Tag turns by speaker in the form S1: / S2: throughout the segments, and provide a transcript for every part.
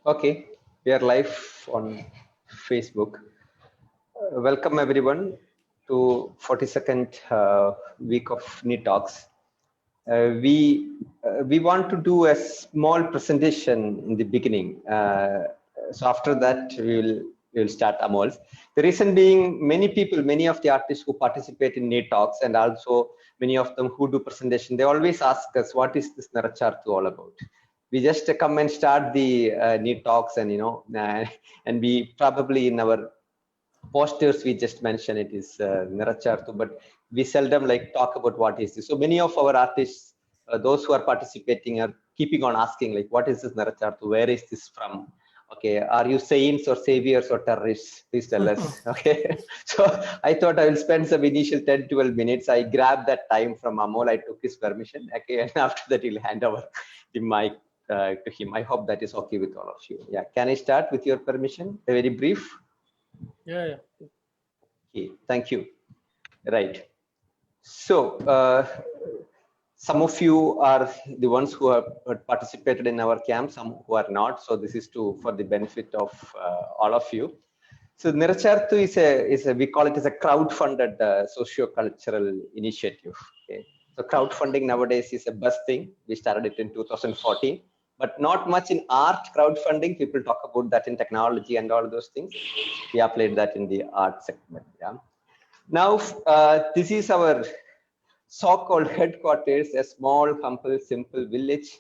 S1: Okay, we are live on Facebook. Welcome everyone to 42nd week of NEET Talks. We want to do a small presentation in the beginning. So after that we will start Amol's. The reason being, many people, many of the artists who participate in NEET Talks and also many of them who do presentation, they always ask us, what is this Narachartu all about? We just come and start the NEET Talks, and and we probably in our posters we just mention it is Narachartu, but we seldom talk about what is this. So many of our artists, those who are participating, are keeping on asking what is this Narachartu? Where is this from? Okay, are you saints or saviors or terrorists? Please tell us. Okay, so I thought I will spend some initial 10-12 minutes. I grabbed that time from Amol. I took his permission. Okay, and after that he'll hand over the mic to him. I hope that is okay with all of you. Yeah, can I start with your permission? A very brief.
S2: Yeah.
S1: Okay, thank you. Right. So some of you are the ones who have participated in our camp, some who are not. So this is for the benefit of all of you. So Narachartu is a we call it as a crowd-funded socio-cultural initiative. Okay. So crowdfunding nowadays is a best thing. We started it in 2014. But not much in art crowdfunding. People talk about that in technology and all those things. We applied that in the art segment. Yeah. Now, this is our so-called headquarters, a small, humble, simple village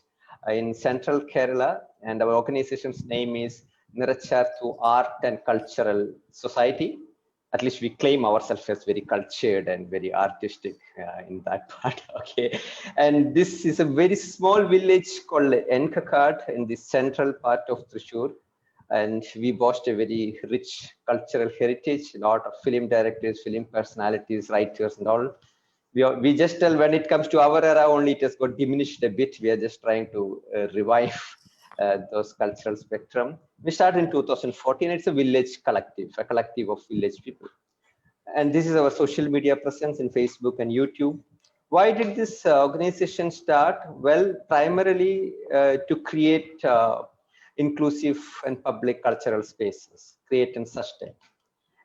S1: in central Kerala, and our organization's name is Narachartu Art and Cultural Society. At least we claim ourselves as very cultured and very artistic in that part. Okay, and this is a very small village called Enkakad in the central part of Thrissur, and we boast a very rich cultural heritage. A lot of film directors, film personalities, writers, and all. We just tell when it comes to our era only, it has got diminished a bit. We are just trying to revive those cultural spectrum. We started in 2014. It's a village collective, a collective of village people. And this is our social media presence in Facebook and YouTube. Why did this organization start? Well, primarily to create inclusive and public cultural spaces, create and sustain.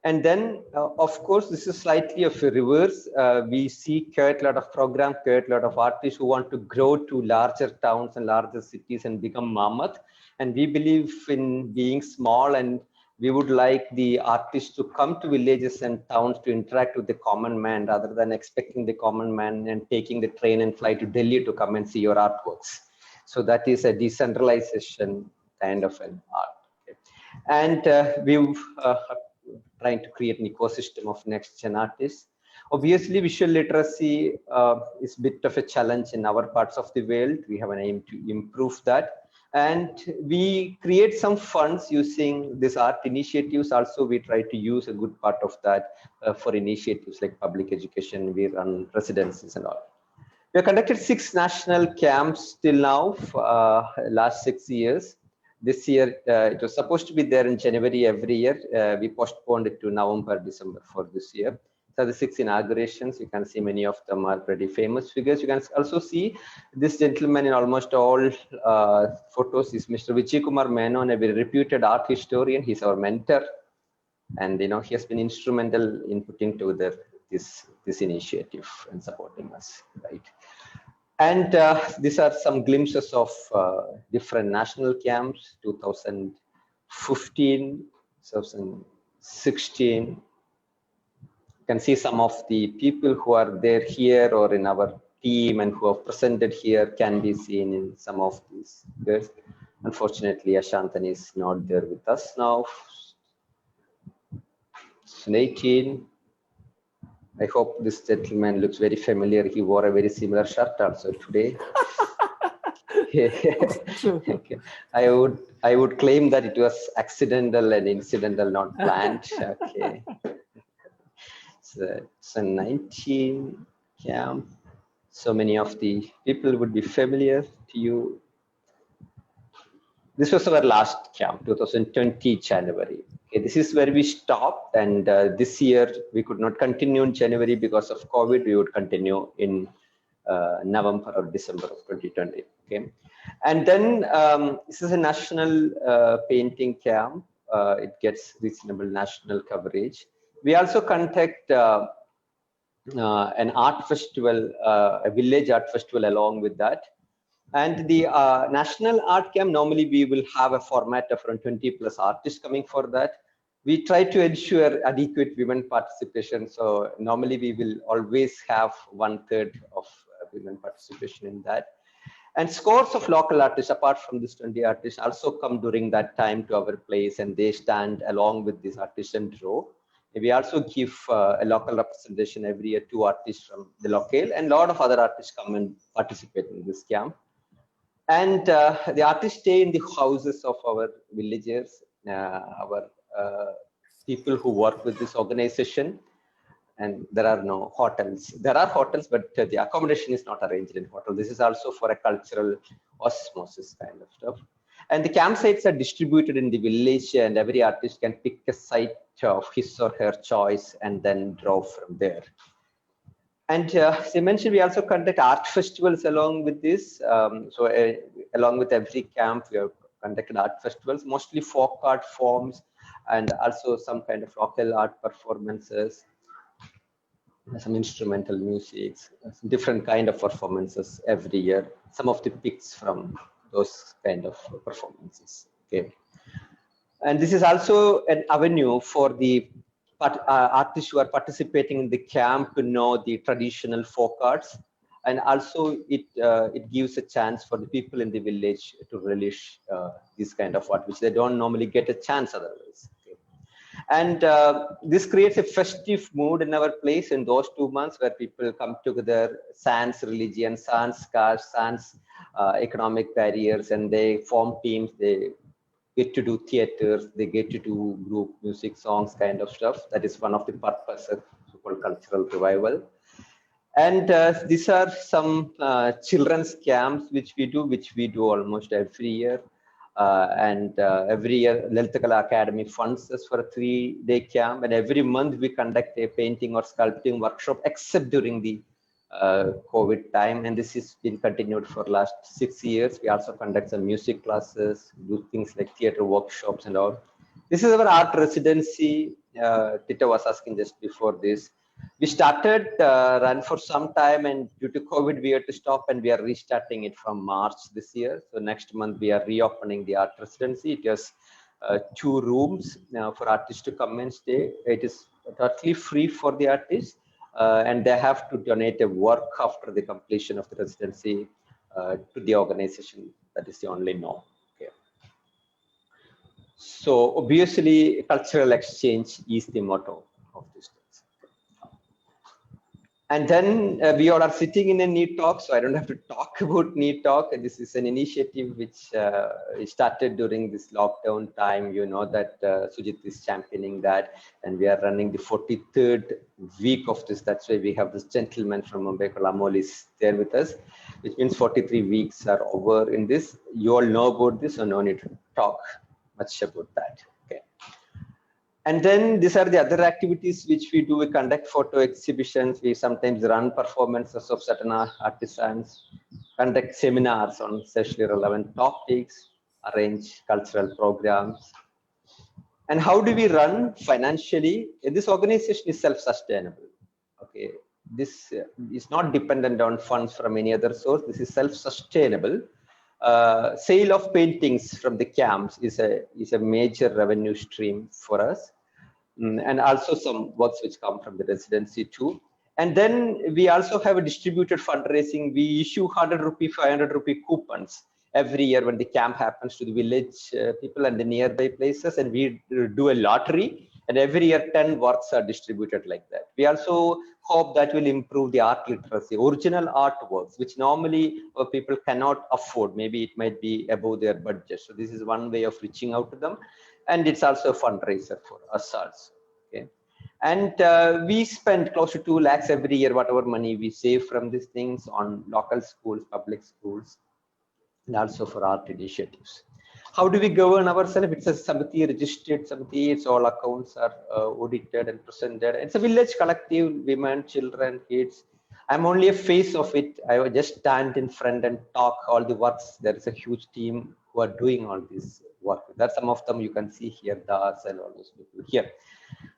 S1: And then, of course, this is slightly of a reverse. We see quite a lot of programs, quite a lot of artists who want to grow to larger towns and larger cities and become mammoth. And we believe in being small, and we would like the artists to come to villages and towns to interact with the common man rather than expecting the common man and taking the train and fly to Delhi to come and see your artworks. So that is a decentralization kind of an art. Okay. And we've trying to create an ecosystem of next-gen artists. Obviously, visual literacy is a bit of a challenge in our parts of the world. We have an aim to improve that. And we create some funds using these art initiatives. Also, we try to use a good part of that for initiatives like public education. We run residencies and all. We have conducted 6 national camps till now, last 6 years. This year, it was supposed to be there in January every year. We postponed it to November, December for this year. So the 6 inaugurations, you can see many of them are pretty famous figures. You can also see this gentleman in almost all photos is Mr. Vijay Kumar Menon, a very reputed art historian. He's our mentor. And he has been instrumental in putting together this initiative and supporting us, right? And these are some glimpses of different national camps, 2015, 2016. You can see some of the people who are there here or in our team and who have presented here can be seen in some of these figures. Unfortunately, Ashantan is not there with us now. 18. I hope this gentleman looks very familiar. He wore a very similar shirt also today. Okay. I would claim that it was accidental and incidental, not planned. Okay. So 19 camp. So many of the people would be familiar to you. This was our last camp, 2020 January. Okay, this is where we stopped, and this year we could not continue in January because of COVID. We would continue in November or December of 2020. Okay, and then this is a national painting camp. It gets reasonable national coverage. We also conduct an art festival, a village art festival along with that. And the National Art Camp, normally we will have a format of around 20 plus artists coming for that. We try to ensure adequate women participation. So normally we will always have 1/3 of women participation in that. And scores of local artists, apart from these 20 artists, also come during that time to our place, and they stand along with this artisan row. We also give a local representation every year, 2 artists from the local, and a lot of other artists come and participate in this camp. And the artists stay in the houses of our villagers, our people who work with this organization. And there are no hotels. There are hotels, but the accommodation is not arranged in hotel. This is also for a cultural osmosis kind of stuff. And the campsites are distributed in the village, and every artist can pick a site of his or her choice and then draw from there. And as I mentioned, we also conduct art festivals along with this. Along with every camp, we have conducted art festivals, mostly folk art forms, and also some kind of local art performances, some instrumental music, different kind of performances every year. Some of the picks from those kind of performances. Okay, and this is also an avenue for the artists who are participating in the camp to know the traditional folk arts, and also it gives a chance for the people in the village to relish this kind of art, which they don't normally get a chance otherwise. Okay. And this creates a festive mood in our place in those 2 months, where people come together, sans religion, sans caste, sans economic barriers, and they form teams. They get to do theaters, they get to do group music, songs kind of stuff. That is one of the purposes of so-called cultural revival. And these are some children's camps which we do almost every year. Every year Lalita Kala Academy funds us for a 3-day camp, and every month we conduct a painting or sculpting workshop, except during the COVID time, and this has been continued for last 6 years. We also conduct some music classes, do things like theater workshops and all. This is our art residency. Tita was asking just before this. We started run for some time, and due to COVID we had to stop, and we are restarting it from March this year. So next month we are reopening the art residency. It has 2 rooms now for artists to come and stay. It is totally free for the artists. And they have to donate a work after the completion of the residency to the organization. That is the only norm. Okay. So obviously, cultural exchange is the motto of this. And then we all are sitting in a NEET talk, so I don't have to talk about NEET talk. This is an initiative which started during this lockdown time. You know that Sujit is championing that, and we are running the 43rd week of this. That's why we have this gentleman from Mumbai called Amol is there with us, which means 43 weeks are over in this. You all know about this, so no need to talk much about that. Okay. And then these are the other activities which we do. We conduct photo exhibitions. We sometimes run performances of certain artisans, conduct seminars on socially relevant topics, arrange cultural programs. And how do we run financially? This organization is self-sustainable. Okay, this is not dependent on funds from any other source. This is self-sustainable. Sale of paintings from the camps is a major revenue stream for us, and also some works which come from the residency too. And then we also have a distributed fundraising. We issue 100 rupee, 500 rupee coupons every year when the camp happens to the village people and the nearby places, and we do a lottery, and every year 10 works are distributed like that. We also hope that will improve the art literacy, original artworks, which normally people cannot afford. Maybe it might be above their budget. So this is one way of reaching out to them, and it's also a fundraiser for us also. Okay. And we spend close to 2 lakhs every year, whatever money we save from these things, on local schools, public schools, and also for art initiatives. How do we govern ourselves? It's a Samiti registered Samiti. Its all accounts are audited and presented. It's a village collective, women, children, kids. I'm only a face of it. I will just stand in front and talk all the works. There is a huge team who are doing all this work. There are some of them you can see here, Das and all those people here.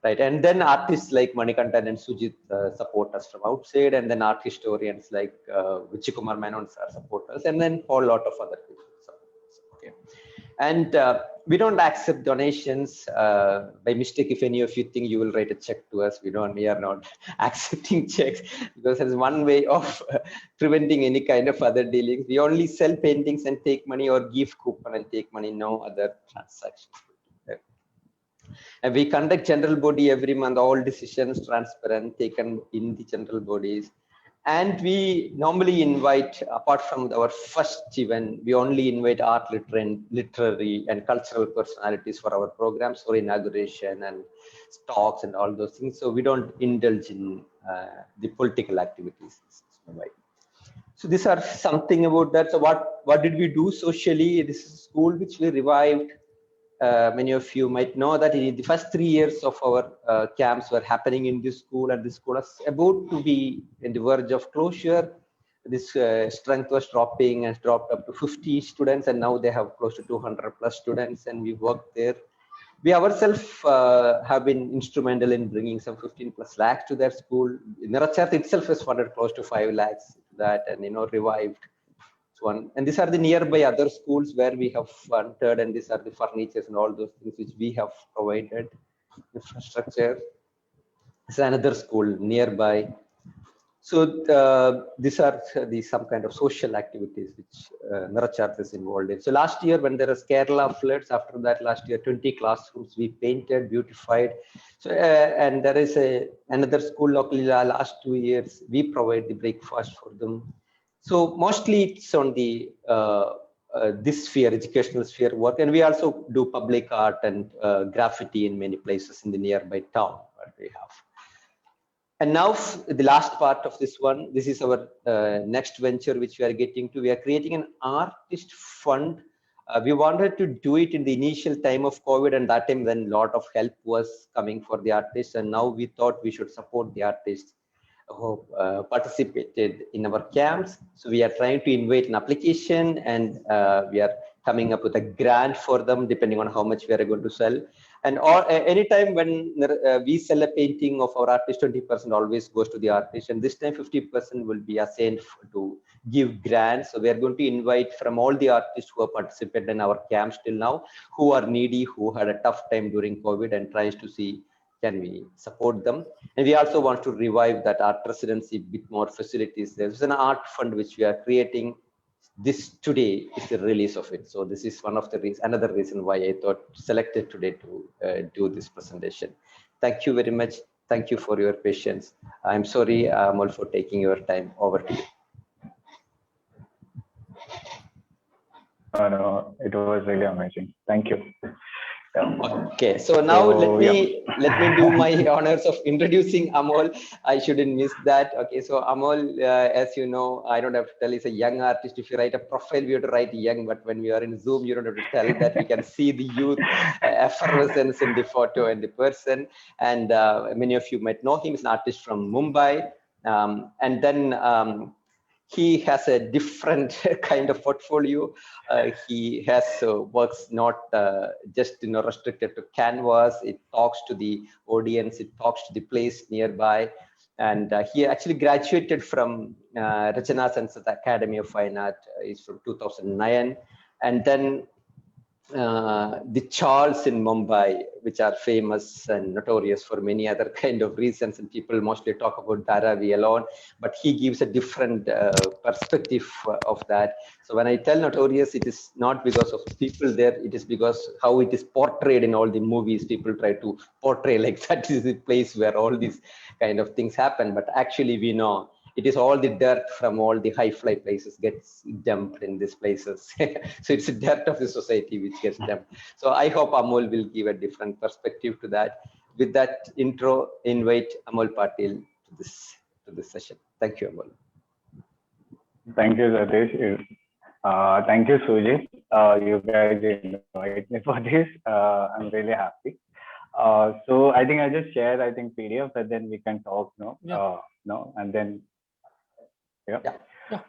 S1: Right, and then artists like Manikantan and Sujit support us from outside, and then art historians like Vichikumar Menon are supporters, and then a whole lot of other people support us. Okay, and we don't accept donations by mistake. If any of you think you will write a check to us, we are not accepting checks, because there's one way of preventing any kind of other dealings. We only sell paintings and take money, or give coupon and take money, no other transactions. And we conduct general body every month, all decisions transparent, taken in the general bodies. And we normally invite, apart from our first event, we only invite art, literary and cultural personalities for our programs for inauguration and talks and all those things. So we don't indulge in the political activities. So these are something about that. So what did we do socially? This is a school which we revived. Many of you might know that in the first 3 years of our camps were happening in this school, and the school was about to be in the verge of closure. This strength was dropping and dropped up to 50 students, and now they have close to 200 plus students, and we worked there. We ourselves have been instrumental in bringing some 15 plus lakhs to their school. Niracharth itself has funded close to 5 lakhs to that, and revived one. And these are the nearby other schools where we have funded, and these are the furnitures and all those things which we have provided. Infrastructure. This is another school nearby. So these are some kind of social activities which Niracharth is involved in. So last year when there was Kerala floods, after that last year 20 classrooms we painted, beautified. So and there is another school locally last 2 years we provide the breakfast for them. So mostly it's on the this sphere, educational sphere work, and we also do public art and graffiti in many places in the nearby town where we have. And now the last part of this one, this is our next venture which we are getting to. We are creating an artist fund. We wanted to do it in the initial time of COVID, and that time when a lot of help was coming for the artists, and now we thought we should support the artists who participated in our camps. So we are trying to invite an application, and we are coming up with a grant for them depending on how much we are going to sell. And anytime when we sell a painting of our artist, 20% always goes to the artist, and this time 50% will be assigned to give grants. So we are going to invite from all the artists who have participated in our camps till now, who are needy, who had a tough time during COVID, and tries to see can we support them. And we also want to revive that art residency, bit more facilities. There's an art fund which we are creating. This today is the release of it. So this is one of the reasons, another reason why I thought selected today to do this presentation. Thank you very much. Thank you for your patience. I'm sorry, Amol, for taking your time. Over to you.
S2: No, it was really amazing. Thank you.
S1: Yeah. Okay, so now let me do my honors of introducing Amol. I shouldn't miss that. Okay, so Amol, as you know, I don't have to tell, he's a young artist. If you write a profile, we have to write young, but when we are in Zoom, you don't have to tell that. We can see the youth effervescence in the photo and the person. And many of you might know him. He's an artist from Mumbai. And then he has a different kind of portfolio. He has works not just restricted to canvas. It talks to the audience. It talks to the place nearby. And he actually graduated from Rachana Sansat Academy of Fine Art. He's from 2009. And then the Charles in Mumbai, which are famous and notorious for many other kind of reasons, and people mostly talk about Dharavi alone, but he gives a different perspective of that. So when I tell notorious, it is not because of people there, it is because how it is portrayed in all the movies. People try to portray like that is the place where all these kind of things happen, but actually we know it is all the dirt from all the high fly places gets dumped in these places. So it's the dirt of the society which gets dumped. So I hope Amol will give a different perspective to that. With that intro, invite Amol Patil to this session. Thank you, Amol.
S2: Thank you, Satish. Thank you, Sujit. You guys invited me for this. I'm really happy. So I think I'll just share, PDF, and then we can talk,
S3: Yeah.
S2: and then Yeah.
S1: Yeah.
S3: Yeah.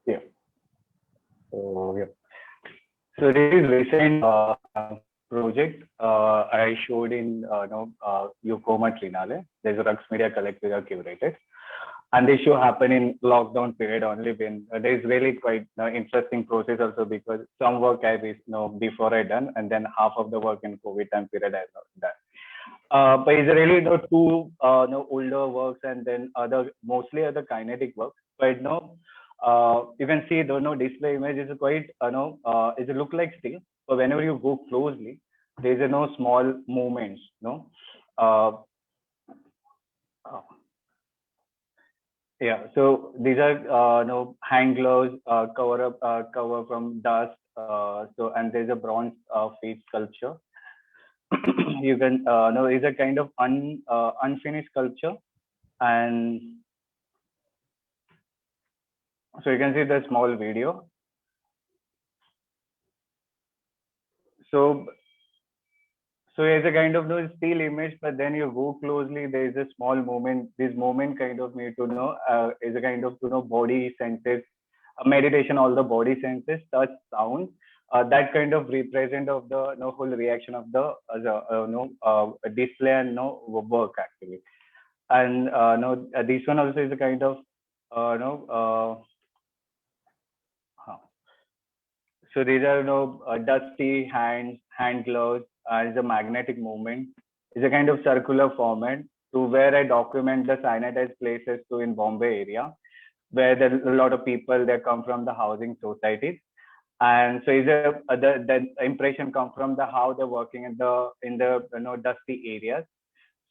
S2: Yeah. So yeah. So this is recent project I showed in Yukoma Trinale. There's a Rux Media Collective curated. And this show happened in lockdown period only when there's really quite interesting process also because some work I before I done and then half of the work in COVID time period I done. But it's really two older works and then mostly other kinetic works. But you can see the display image is quite it look like still. But whenever you go closely, there's small movements. Uh, Yeah, so these are hand gloves, cover from dust. So and there's a bronze feet sculpture. You can know is a kind of unfinished sculpture, and so you can see the small video. So it's a kind of still image, but then you go closely, there is a small movement. This movement kind of need to know is a kind of body senses, meditation, all the body senses, touch, sound. That kind of represent of the whole reaction of the display and work actually. And this one also is a kind of so these are dusty hand gloves. Is a magnetic movement. It's a kind of circular format to where I document the sanitized places to in Bombay area, where there a lot of people that come from the housing societies. And so is the impression come from the how they're working in the dusty areas.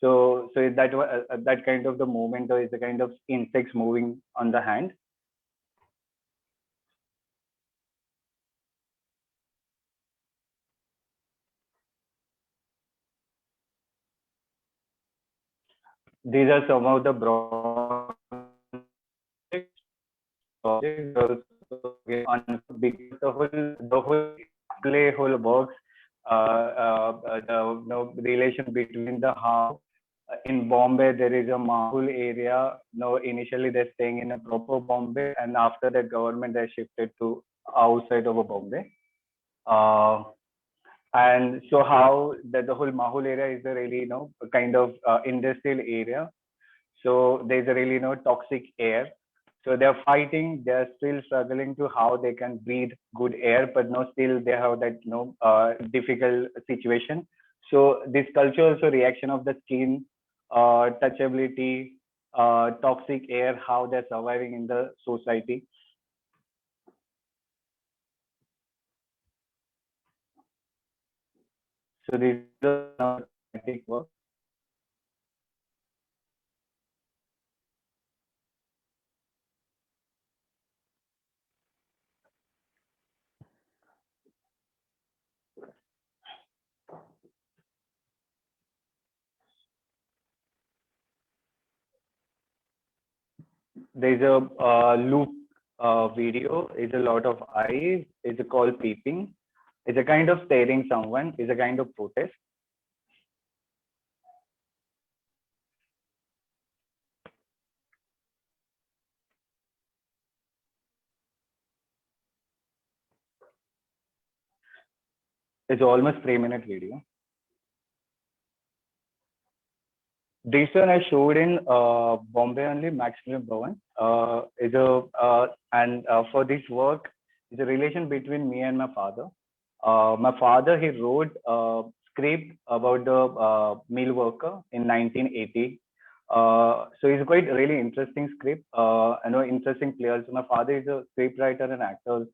S2: So is that kind of the movement or is the kind of insects moving on the hand. These are some of the broad projects because the whole play whole works the relation between the how in Bombay there is a Mahul area. Initially they're staying in a proper Bombay, and after that government they shifted to outside of a Bombay. And so how the whole Mahul area is a really a kind of industrial area. So there's a really toxic air. So they're fighting. They're still struggling to how they can breathe good air, but still they have that difficult situation. So this culture also reaction of the skin, touchability, toxic air, how they're surviving in the society. So this is the work. There's a loop video. It's a lot of eyes. It's called peeping. It's a kind of staring someone. It's a kind of protest. It's almost 3-minute video. This one I showed in Bombay only, Maximilian Bhavan. And for this work, it's a relation between me and my father. My father, he wrote a script about the mill worker in 1980. So it's quite really interesting script. I know interesting players. My father is a script writer and actor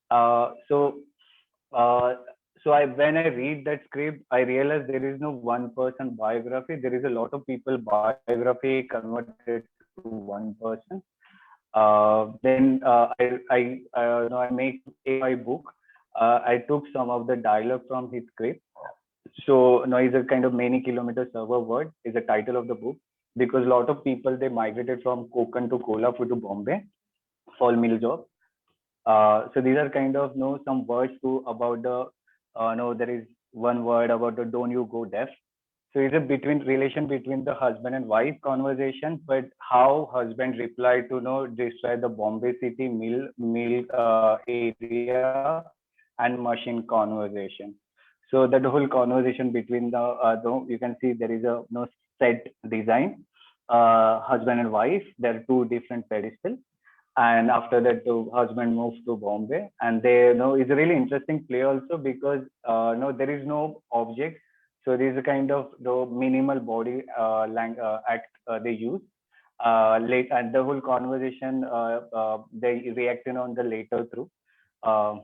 S2: also. So when I read that script, I realize there is no one person biography. There is a lot of people biography converted to one person. Then I make a book. I took some of the dialogue from his script. So now is a kind of many kilometer server word is the title of the book, because a lot of people they migrated from Konkan to Kolhapur to Bombay for mill job. So these are kind of some words to about the no there is one word about the don't you go deaf. So it's a between relation between the husband and wife conversation, but how husband replied to describe the Bombay city mill area and machine conversation. So that whole conversation between you can see there is a set design. Husband and wife, there are two different pedestals, and after that the husband moves to Bombay, and they it's a really interesting play also, because no there is no object, so there is a kind of the minimal body act they use late, and the whole conversation they reacting on the later through. Uh,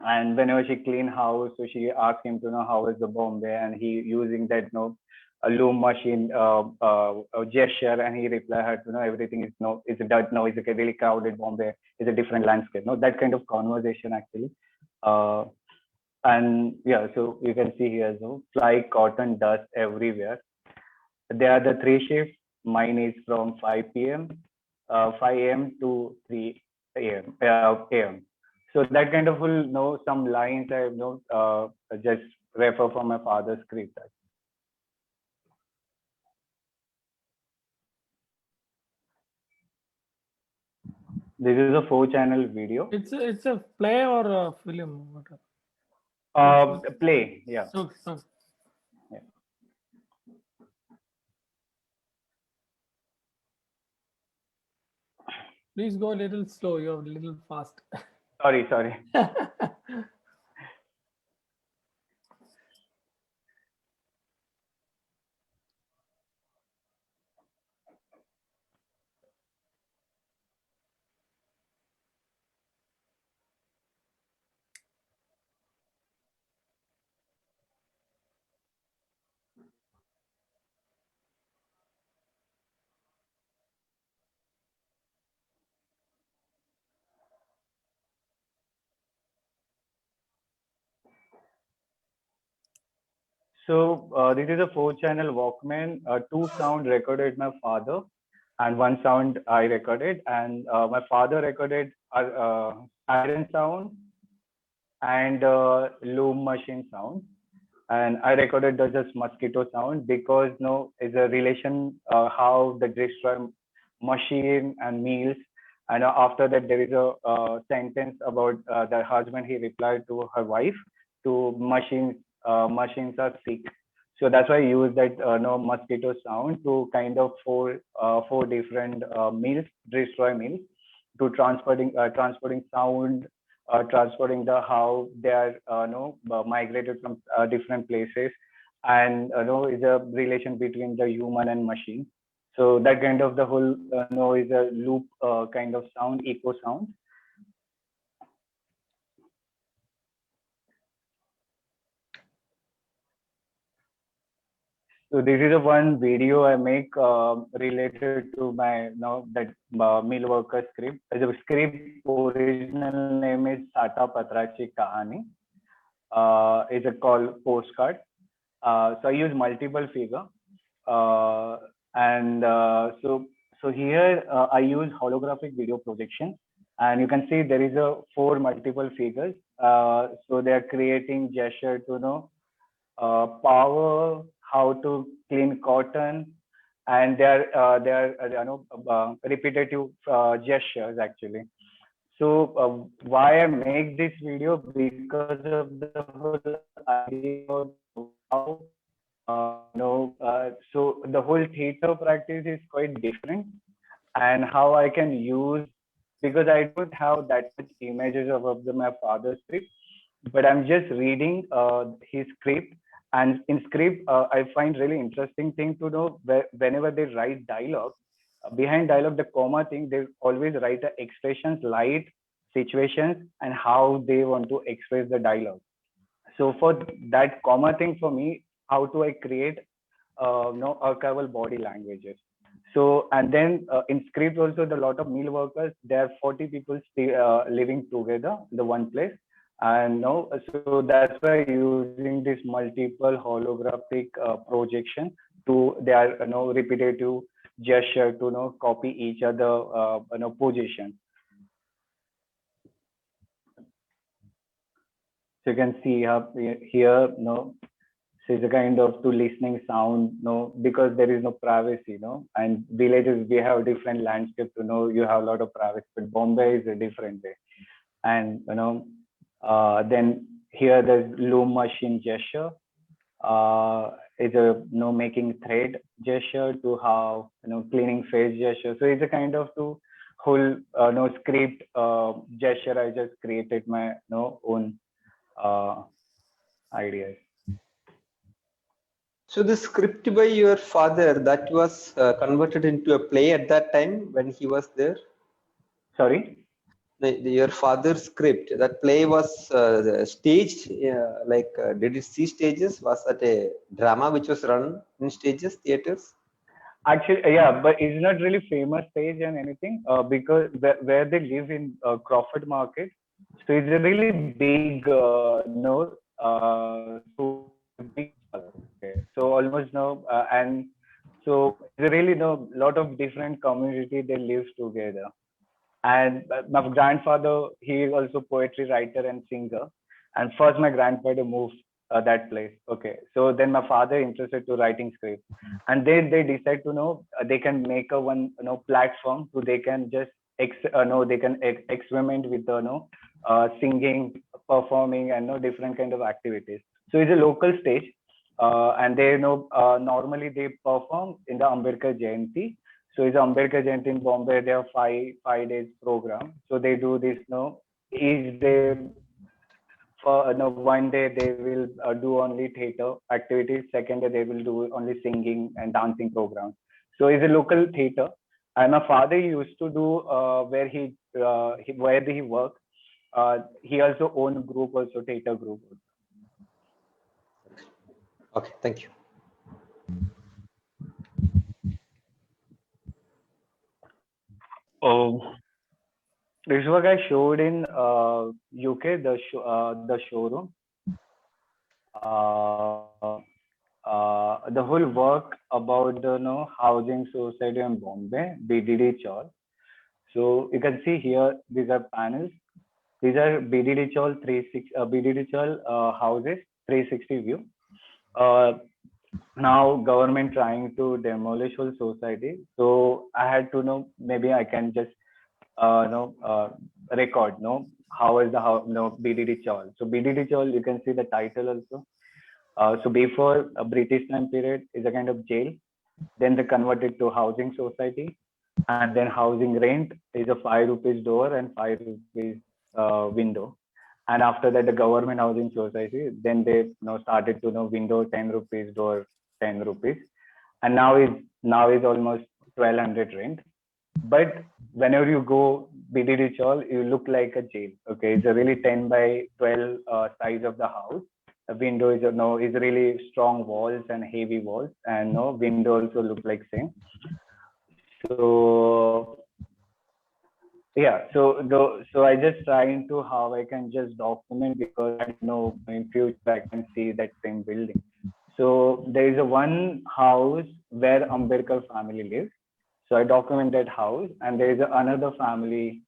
S2: and whenever she clean house, so she asked him to know how is the Bombay, and he using that a loom machine gesture, and he replied her to know everything is is a dirt now, is a really crowded Bombay, is a different landscape, that kind of conversation actually. uh, and yeah, so you can see here, so fly cotton dust everywhere. There are the three shifts. Mine is from 5 p.m. 5 a.m. to 3 a.m. AM. So that kind of will know some lines I just refer from my father's script. This is a 4-channel video.
S3: It's a play or a film? What?
S2: Play, yeah.
S3: Okay, okay.
S2: Yeah.
S3: Please go a little slow. You're a little fast.
S2: Sorry. So this is a 4-channel Walkman. Two sound recorded my father, and one sound I recorded. And my father recorded iron sound and loom machine sound, and I recorded the just mosquito sound, because is a relation how the destroy machine and meals. And after that there is a sentence about the husband, he replied to her wife to machines are sick. So that's why I use that no mosquito sound to kind of four different meals, destroy meals, to transporting sound, transporting the how they are migrated from different places, and is a relation between the human and machine. So that kind of the whole is a loop kind of sound, echo sound. So this is a one video I make related to my that mill worker script. The script original name is Sata Patrachi Kahani. Is a called postcard. So I use multiple figure, and so here I use holographic video projection, and you can see there is a 4 multiple figures. So they are creating gesture to power, how to clean cotton, and they are repetitive gestures actually. So why I make this video, because of the whole idea of how so the whole theater practice is quite different, and how I can use, because I don't have that much images of my father's script, but I'm just reading his script. And in script, I find really interesting thing to know, whenever they write dialogue, behind dialogue, the comma thing, they always write expressions, light, situations, and how they want to express the dialogue. So for that comma thing, for me, how do I create archival body languages? So, and then in script also, the lot of mill workers, there are 40 people living together in the one place, And no, so that's why using this multiple holographic projection to their repetitive gesture to copy each other position. So you can see here, so it's a kind of to listening sound, because there is no privacy, and villages we have different landscape, you have a lot of privacy, but Bombay is a different way. And then here there's loom machine gesture, is a making thread gesture to have cleaning face gesture. So it's a kind of to whole script gesture. I just created my own ideas.
S1: So the script by your father, that was converted into a play at that time when he was there?
S2: Sorry?
S1: Your father's script, that play was staged, did it see stages? Was that a drama which was run in stages, theaters?
S2: Actually, yeah, but it's not really famous stage and anything because where they live in Crawford Market, so it's a really big, so big, okay. So almost and so it's a really lot of different community they live together. And my grandfather, he is also poetry writer and singer. And first, my grandfather moved that place. Okay, so then my father interested to writing script, and then they decide to know they can make a one platform so they can just they can experiment with singing, performing, and different kind of activities. So it's a local stage, and they normally they perform in the Ambedkar Jayanti. So it's Ambedkar Jayanti in Bombay. They have five days program. So they do this each day. For one day they will do only theater activities. Second day they will do only singing and dancing programs. So it's a local theater. And my father used to do where where he worked. He also owned group, also theater group.
S1: Okay, thank you.
S2: Oh, this work I showed in UK, the showroom. The whole work about the housing society in Bombay, BDD Chawl. So you can see here, these are panels. These are BDD Chawl BDD Chawl houses 360 view. Now government trying to demolish whole society. So I had to know, maybe I can just record how is the BDD Chawl. So BDD Chawl, you can see the title also. So before a British time period is a kind of jail, then they converted to housing society, and then housing rent is a 5 rupees door and 5 rupees window. And after that, the government housing society, then they started to window 10 rupees, door 10 rupees, and now is almost 1200 rent. But whenever you go BDD Chawl, you look like a jail. Okay, it's a really 10 by 12 size of the house. The window is is really strong walls and heavy walls, and window also look like same. So yeah, so I just trying to how I can just document, because I know in future I can see that same building. So there is a one house where Ambedkar family lives. So I document that house, and there is another family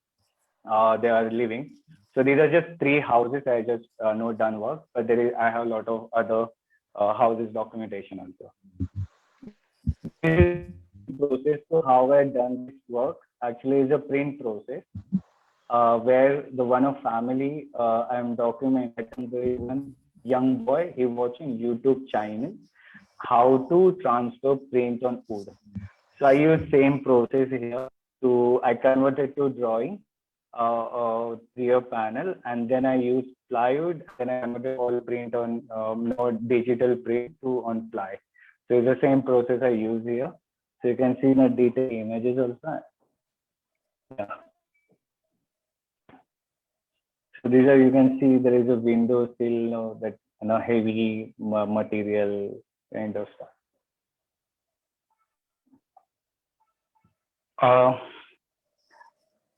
S2: they are living. So these are just 3 houses I just done work, but I have a lot of other houses documentation also. This process, so how I done this work actually is a print process, where the one of family I am documenting. There is one young boy, he watching YouTube channel how to transfer print on wood. So I use same process here. I converted to drawing 3D panel, and then I use plywood, then I converted all print on digital print to on ply. So it's the same process I use here. So you can see the detailed images also. Yeah. So these are, you can see there is a window still, that heavy material kind of stuff.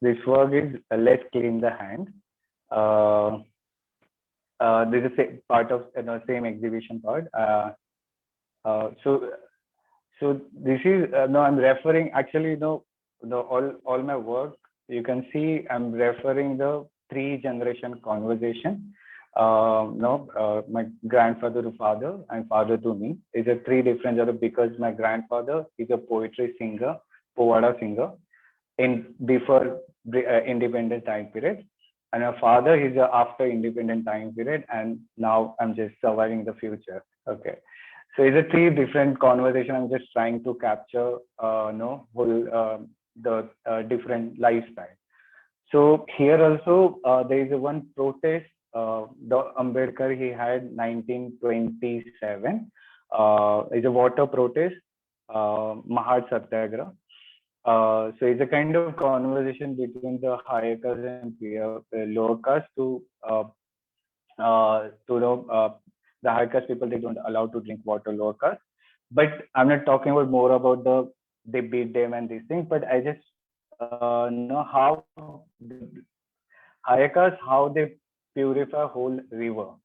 S2: This work is let's clean the hand. this is part of same exhibition part. So this is no, I'm referring actually the all my work. You can see I'm referring the 3-generation conversation. My grandfather to father and father to me is a 3 different because my grandfather is a poetry singer, povada singer in before independent time period, and my father is after independent time period, and now I'm just surviving the future. Okay, so it's a 3 different conversation. I'm just trying to capture whole the different lifestyle. So here also there is one protest. The Ambedkar he had 1927 is a water protest, Mahad Satyagraha. So it's a kind of conversation between the higher caste and lower caste to the higher caste people, they don't allow to drink water, lower caste. But I'm not talking about more about they beat them and these things, but I just know how higher caste, how they purify whole river.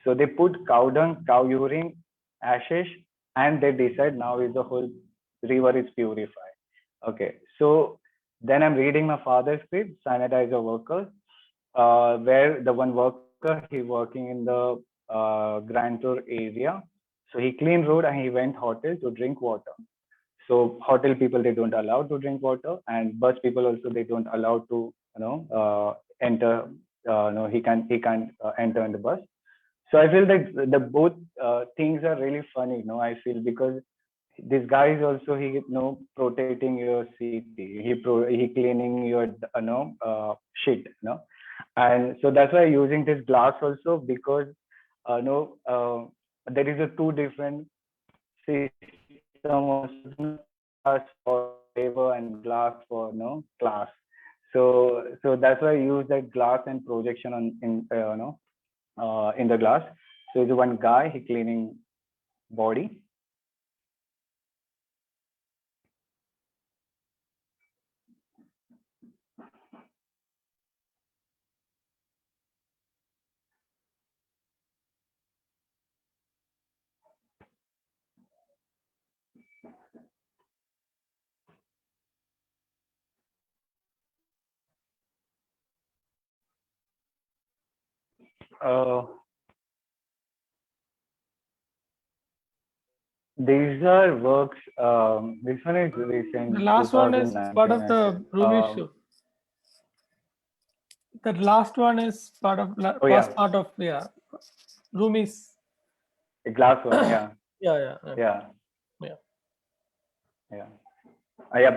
S2: So they put cow dung, cow urine, ashes, and they decide now is the whole river is purified. Okay, so then I'm reading my father's script, sanitizer workers, where the one worker he working in the Grand Tour area. So he cleaned road and he went hotel to drink water. So hotel people they don't allow to drink water, and bus people also they don't allow to enter. No, he can't enter in the bus. So I feel that the both things are really funny. I feel because this guy is also he protecting your city. He cleaning your shit. And so that's why using this glass also because there is a 2 different system glass for labor and glass for class. So that's why I use that glass and projection on in the glass. So it's one guy he cleaning body. These are works. This one is recent.
S3: The last one is part of
S2: 2019,
S3: the Rumi show. The last one is part of was part of Rumi's.
S2: A glass one, yeah.
S3: Yeah.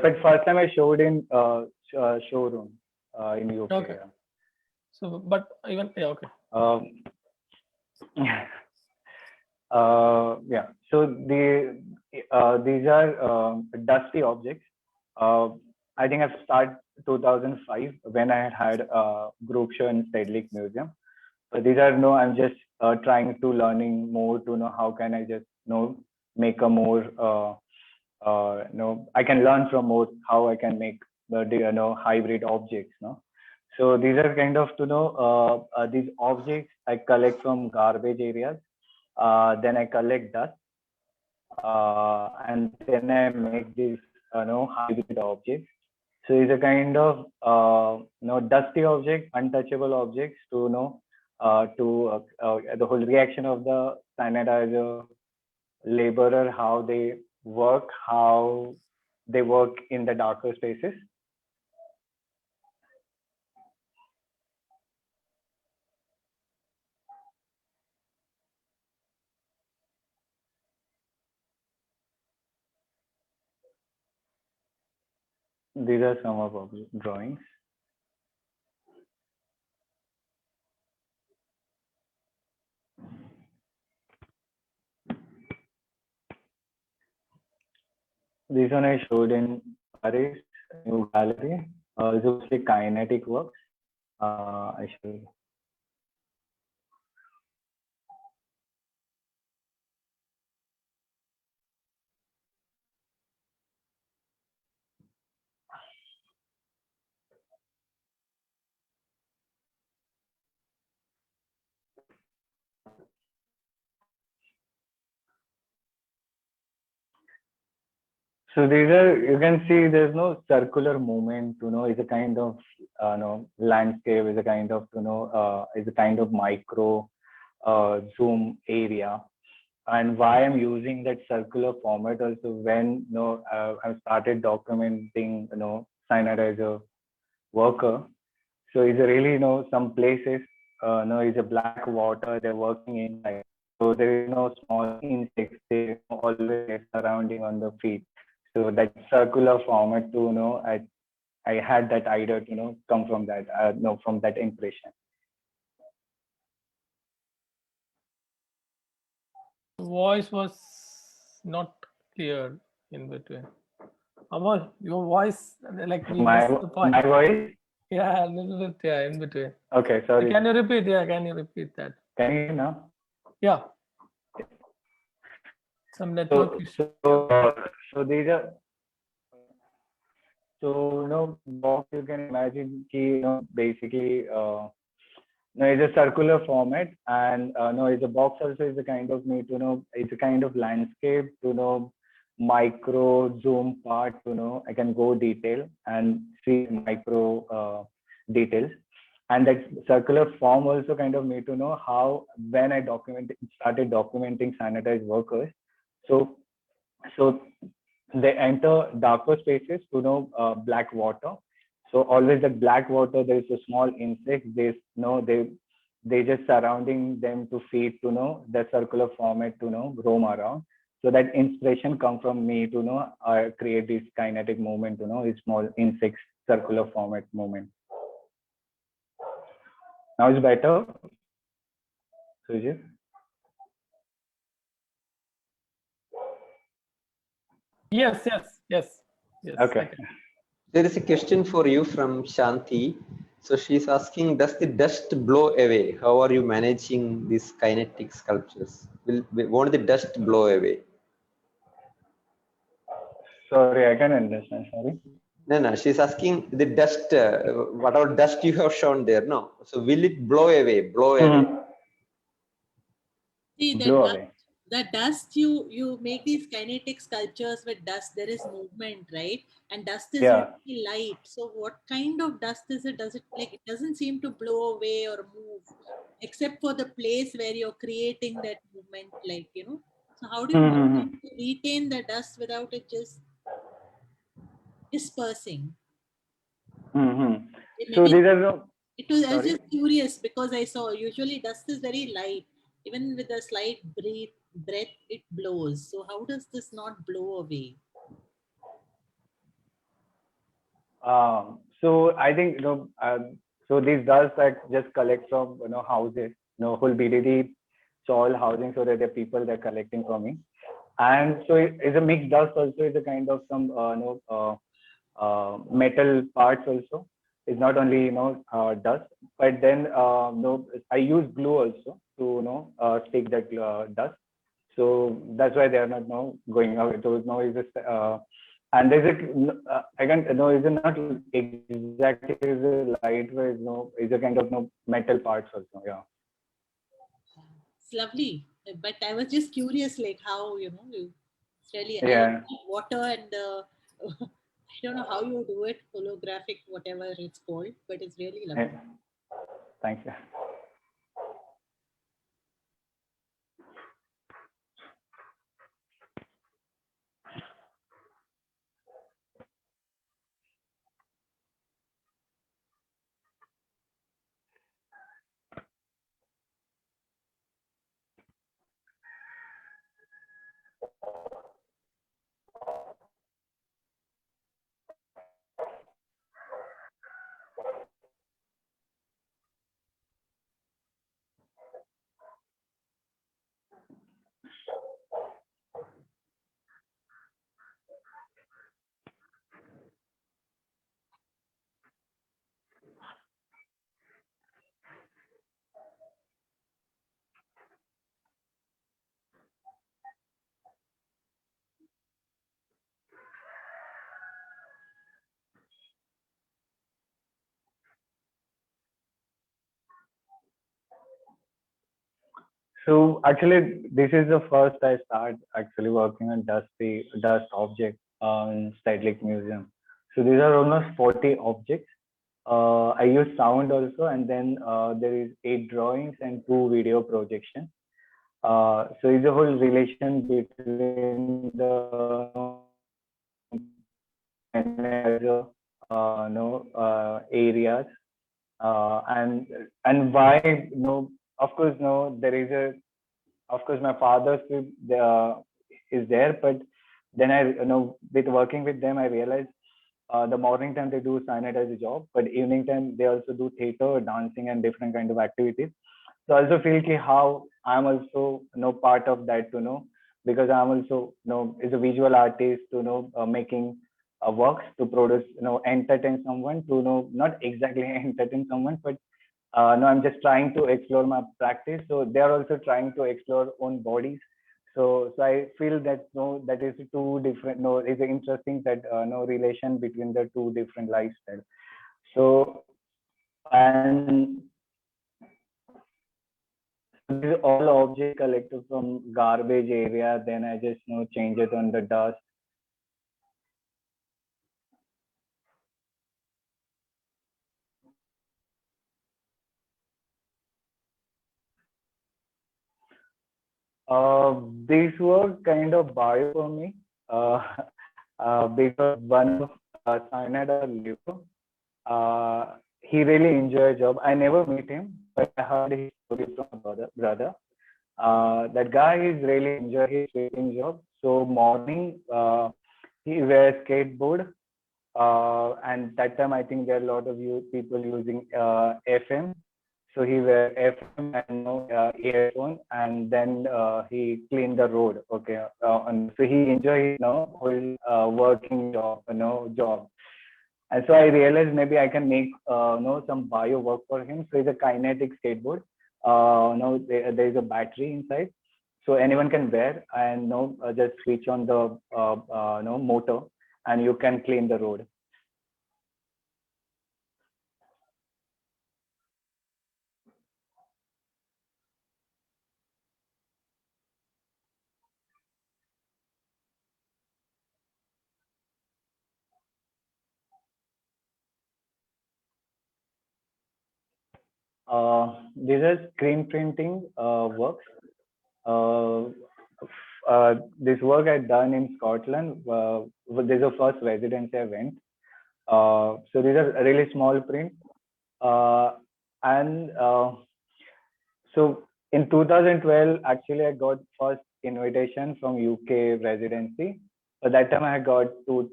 S2: But first time I showed in showroom in UK.
S3: Okay. So, but even okay.
S2: So these are dusty objects. I think I've started 2005 when I had a group show in Stedelijk Museum. But these are I'm just trying to learning more to know how can I just make a more I can learn from more how I can make the hybrid objects. So these are kind of these objects I collect from garbage areas. Then I collect dust, and then I make these hybrid objects. So it's a kind of dusty object, untouchable objects to the whole reaction of the sanitizer laborer, how they work in the darker spaces. These are some of our drawings. This one I showed in Paris New Gallery. It's mostly kinetic works. I showed. So these are, you can see there's no circular movement, it's a kind of, landscape, is a kind of, is a kind of micro zoom area. And why I'm using that circular format also when, I started documenting, cyanide as a worker. So it's a really, some places, it's a black water, they're working inside. So there is no small insects, they always surrounding on the feet. So that circular format to, I had that idea to, come from that, from that impression.
S3: Voice was not clear in between. Amal, your voice, like we missed the point.
S2: My voice?
S3: Yeah, a little bit, yeah, in between.
S2: Okay, sorry.
S3: Can you repeat? Yeah, can you repeat that?
S2: Can you hear now?
S3: Yeah. Some network issue.
S2: So these are, so box you can imagine basically it's a circular format, and it's a box also is a kind of need to know, it's a kind of landscape to know micro zoom part, I can go detail and see micro details. And that circular form also kind of need to know how, when I started documenting sanitized workers. So they enter darker spaces to know black water. So always that black water, there is a small insect. They just surrounding them to feed to know the circular format to know roam around. So that inspiration come from me to know create this kinetic movement to know small insects circular format movement. Now it's better, Sujit?
S3: Yes.
S2: Okay.
S1: There is a question for you from Shanti. So she's asking, does the dust blow away? How are you managing these kinetic sculptures? Won't the dust blow away?
S2: Sorry, I can understand. Sorry.
S1: No. She's asking the dust, whatever dust you have shown there. No. So will it blow away? Blow away.
S4: See, the dust, you make these kinetic sculptures with dust. There is movement, right? And dust is really light. So what kind of dust is it? Does it like, it doesn't seem to blow away or move, except for the place where you're creating that movement, like, So how do you manage to retain the dust without it just dispersing?
S2: So these are no.
S4: I was just curious because I saw usually dust is very light. Even with a slight breath, it blows. So how does this not blow away?
S2: So I think so these dust that just collect from houses, whole BDD soil housing, so that the people they're collecting from me, and so it's a mixed dust also. It's a kind of some metal parts also. It's not only dust, but then I use glue also to stick that dust. So that's why they are not going out. So is and there's I can't is it not exactly the lightweight is a kind of metal parts also. Yeah.
S4: It's lovely, but I was just curious, like how it's really water and I don't know how you do it, holographic, whatever it's called, but it's really lovely.
S2: Thank you. So actually, this is the first I start actually working on dust object. in Stedelijk Museum. So these are almost 40 objects. I use sound also, and then there is 8 drawings and 2 video projections. So it's a whole relation between the areas, and why, of course, there is a, of course, my father's is there, but then I, with working with them, I realized the morning time they do cyanide as a job, but evening time they also do theater, dancing, and different kind of activities. So I also feel how I'm also, part of that, because I'm also, is a visual artist, making works to produce, entertain someone, to not exactly entertain someone, but no, I'm just trying to explore my practice. So they are also trying to explore own bodies. So I feel that, that is two different, it's interesting that relation between the two different lifestyles. So, and these all object collected from garbage area, then I just change it on the dust. These were kind of bio for me, because one of Cyanide Liver, he really enjoyed job. I never meet him, but I heard his story from my brother. That guy is really enjoy his sweeping job. So morning, he wears skateboard, and that time I think there are a lot of people using FM. So he wear FM and earphone, and then he clean the road. Okay, and so he enjoy whole working job, job. And so I realized maybe I can make some bio work for him. So it's a kinetic skateboard. There is a battery inside, so anyone can wear and just switch on the motor, and you can clean the road. These are screen printing works. This work I done in Scotland. This is the first residency I went. So these are really small print. And so in 2012, actually, I got first invitation from UK residency. But that time I got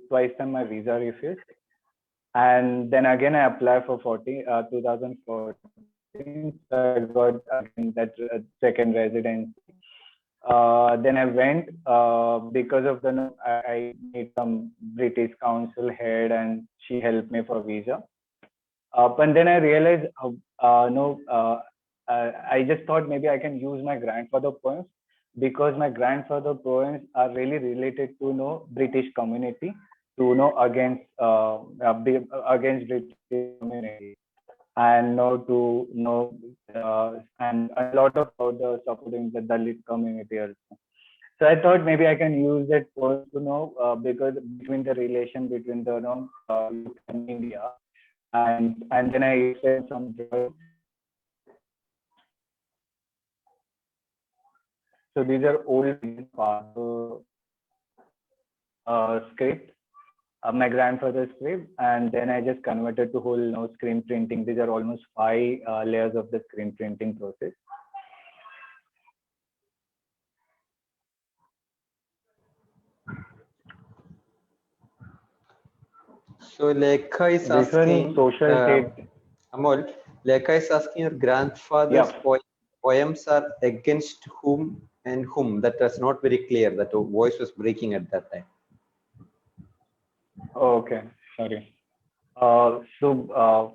S2: twice time my visa refused. And then again, I applied for 2014. So I got again that second residency. Then I went because of I meet some British Council head, and she helped me for visa. But then I realized, I just thought maybe I can use my grandfather poems, because my grandfather poems are really related to British community, to against British community, and and a lot of the supporting the Dalit community also. So I thought maybe I can use that poem to because between the relation between the UK and India, and then I said some drawings. So these are old script, my grandfather's script, and then I just converted to whole screen printing. These are almost 5 layers of the screen printing process.
S1: So Lekha is asking, Amol, Lekha is asking, your grandfather's poems are against whom and whom? That was not very clear. That voice was breaking at that time.
S2: Okay, sorry. So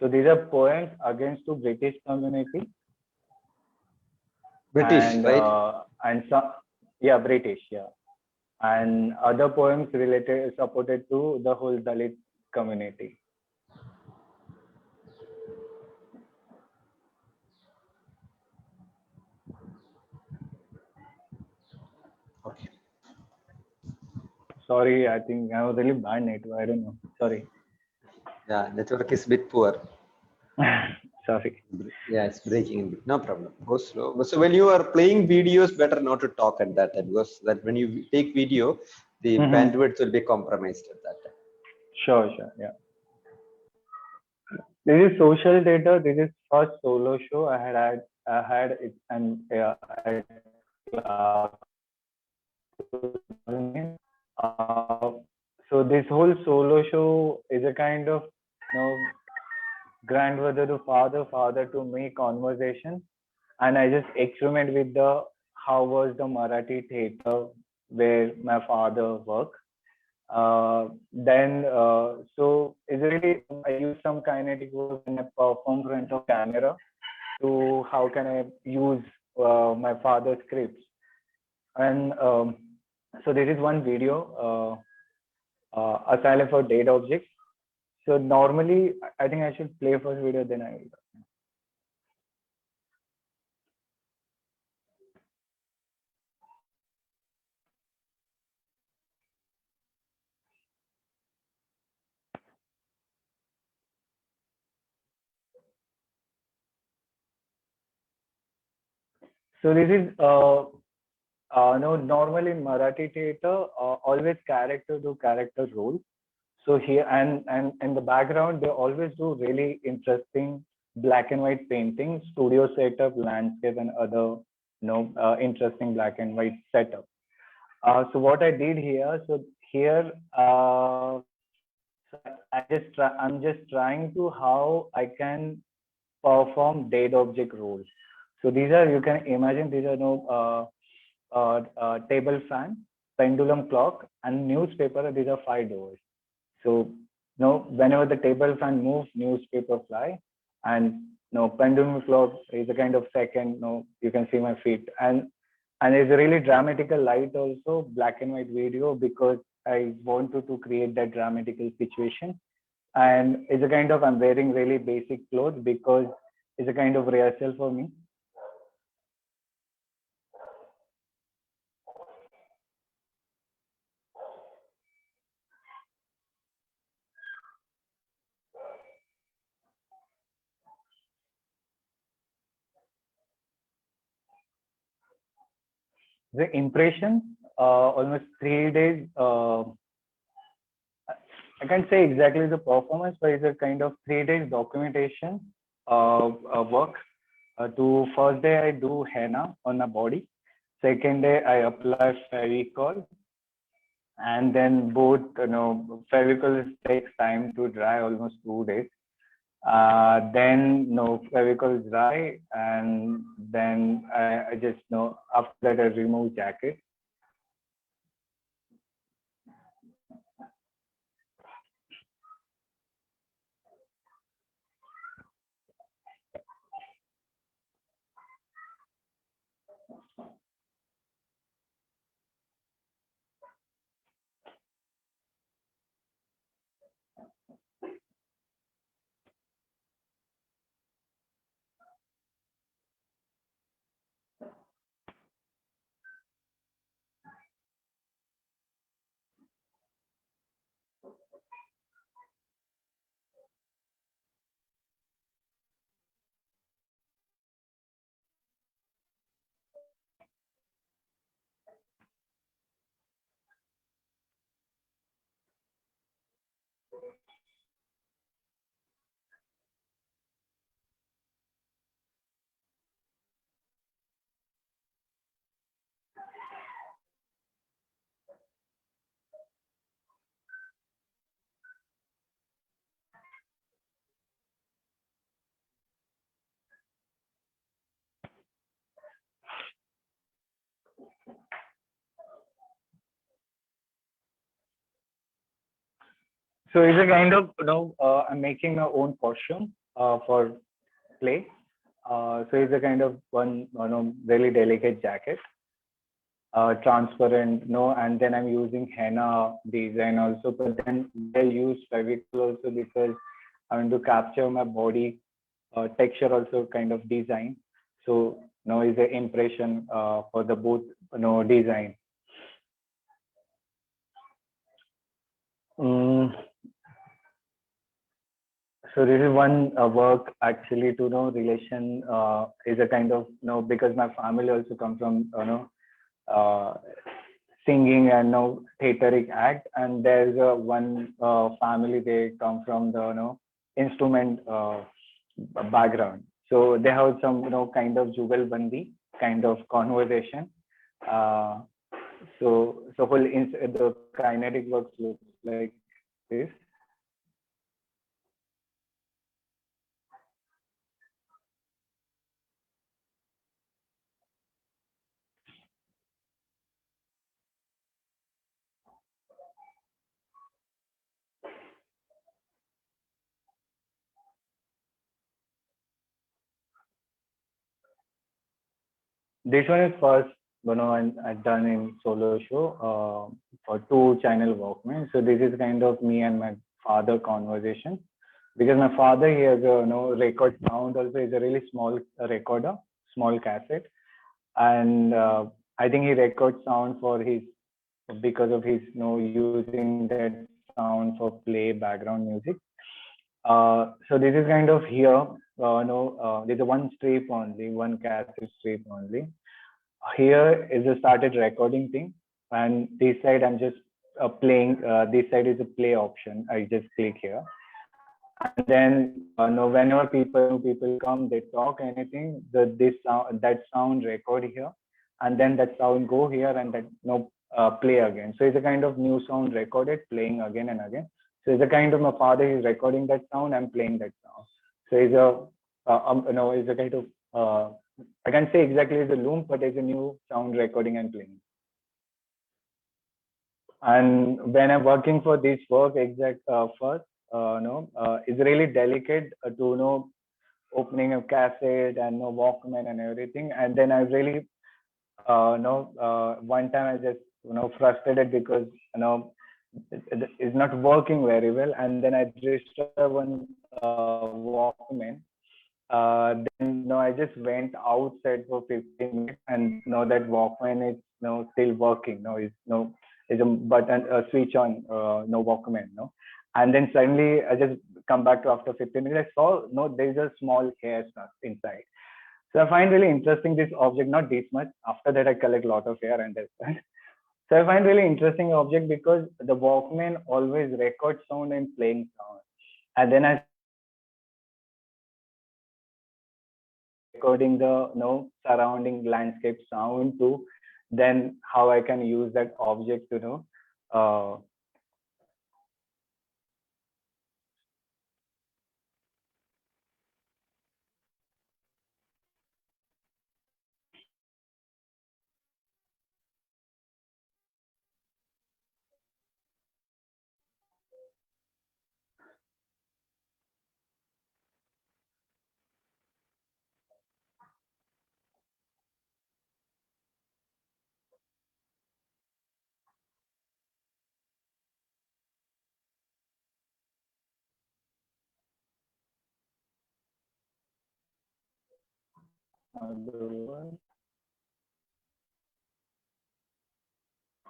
S2: these are poems against the British community.
S1: British,
S2: and,
S1: right?
S2: And some, British, and other poems supported to the whole Dalit community.
S1: Okay.
S2: Sorry, I think I was really bad network. I don't know. Sorry.
S1: Yeah, network is a bit poor.
S2: Sorry.
S1: Yeah, it's breaking in. No problem. Go slow. So when you are playing videos, better not to talk at that time, because that when you take video, the bandwidth will be compromised at that time.
S2: Sure, yeah. This is Social Data. This is first solo show I had it, and so this whole solo show is a kind of, grandmother to father, father to me conversation, and I just experiment with the how was the Marathi theater where my father worked. So it's really, I use some kinetic work and I perform front of camera to how can I use my father's scripts. And so there is one video, Asylum for Dead Objects. So normally, I think I should play first video, then I will. So this is no, normally in Marathi theater, always character do character role. So here and in the background, they always do really interesting black and white painting, studio setup, landscape, and other interesting black and white setup. So what I did here, so here I'm just trying to how I can perform dead object roles. So these are, you can imagine, these are table fan, pendulum clock, and newspaper. These are 5 doors. So whenever the table fan moves, newspaper fly, and pendulum clock is a kind of second. You can see my feet, and it's a really dramatical light also, black and white video, because I wanted to create that dramatical situation. And it's a kind of, I'm wearing really basic clothes because it's a kind of rehearsal for me. The impression, almost 3 days. I can't say exactly the performance, but it's a kind of 3 days documentation work. To first day I do henna on my body. Second day I apply Fevicol, and then both Fevicol takes time to dry, almost 2 days. Then Fevicol is dry, and then I just after that I remove jacket. So it's a kind of I'm making my own costume for play. So it's a kind of one really delicate jacket, transparent, and then I'm using henna design also. But then I use Fevicol also because I want to capture my body texture also kind of design. So is the impression for the both design. So this is one work actually to know relation is a kind of because my family also come from singing and theatric act, and there's one family they come from the instrument background, so they have some kind of jugalbandi kind of conversation. Uh, so the kinetic works looks like this. This one is first, I've done in solo show for 2-channel Walkman. So this is kind of me and my father conversation, because my father, he has a record sound also. Is a really small recorder, small cassette, and I think he records sound for his, because of his using that sound for play background music. So this is kind of here. There's a one strip only, one cassette strip only. Here is a started recording thing, and this side I'm just playing. This side is a play option. I just click here, and then whenever people come, they talk anything. That sound record here, and then that sound go here, and that play again. So it's a kind of new sound recorded, playing again and again. So it's a kind of my father is recording that sound, I'm playing that sound. So it's a kind of I can't say exactly the loop, but it's a new sound recording and playing. And when I'm working for this work, first, it's really delicate to opening a cassette and Walkman and everything. And then I really one time I just frustrated because it's not working very well, and then I registered one Walkman. Then I just went outside for 15 minutes, and that Walkman is still working. Is a button, a switch on, no Walkman. And then suddenly I just come back to after 15 minutes. I saw there's a small hair stuck inside. So I find really interesting this object, not this much. After that, I collect a lot of hair and that's so I find really interesting object because the Walkman always records sound and playing sound. And then I recording the surrounding landscape sound too. Then how I can use that object to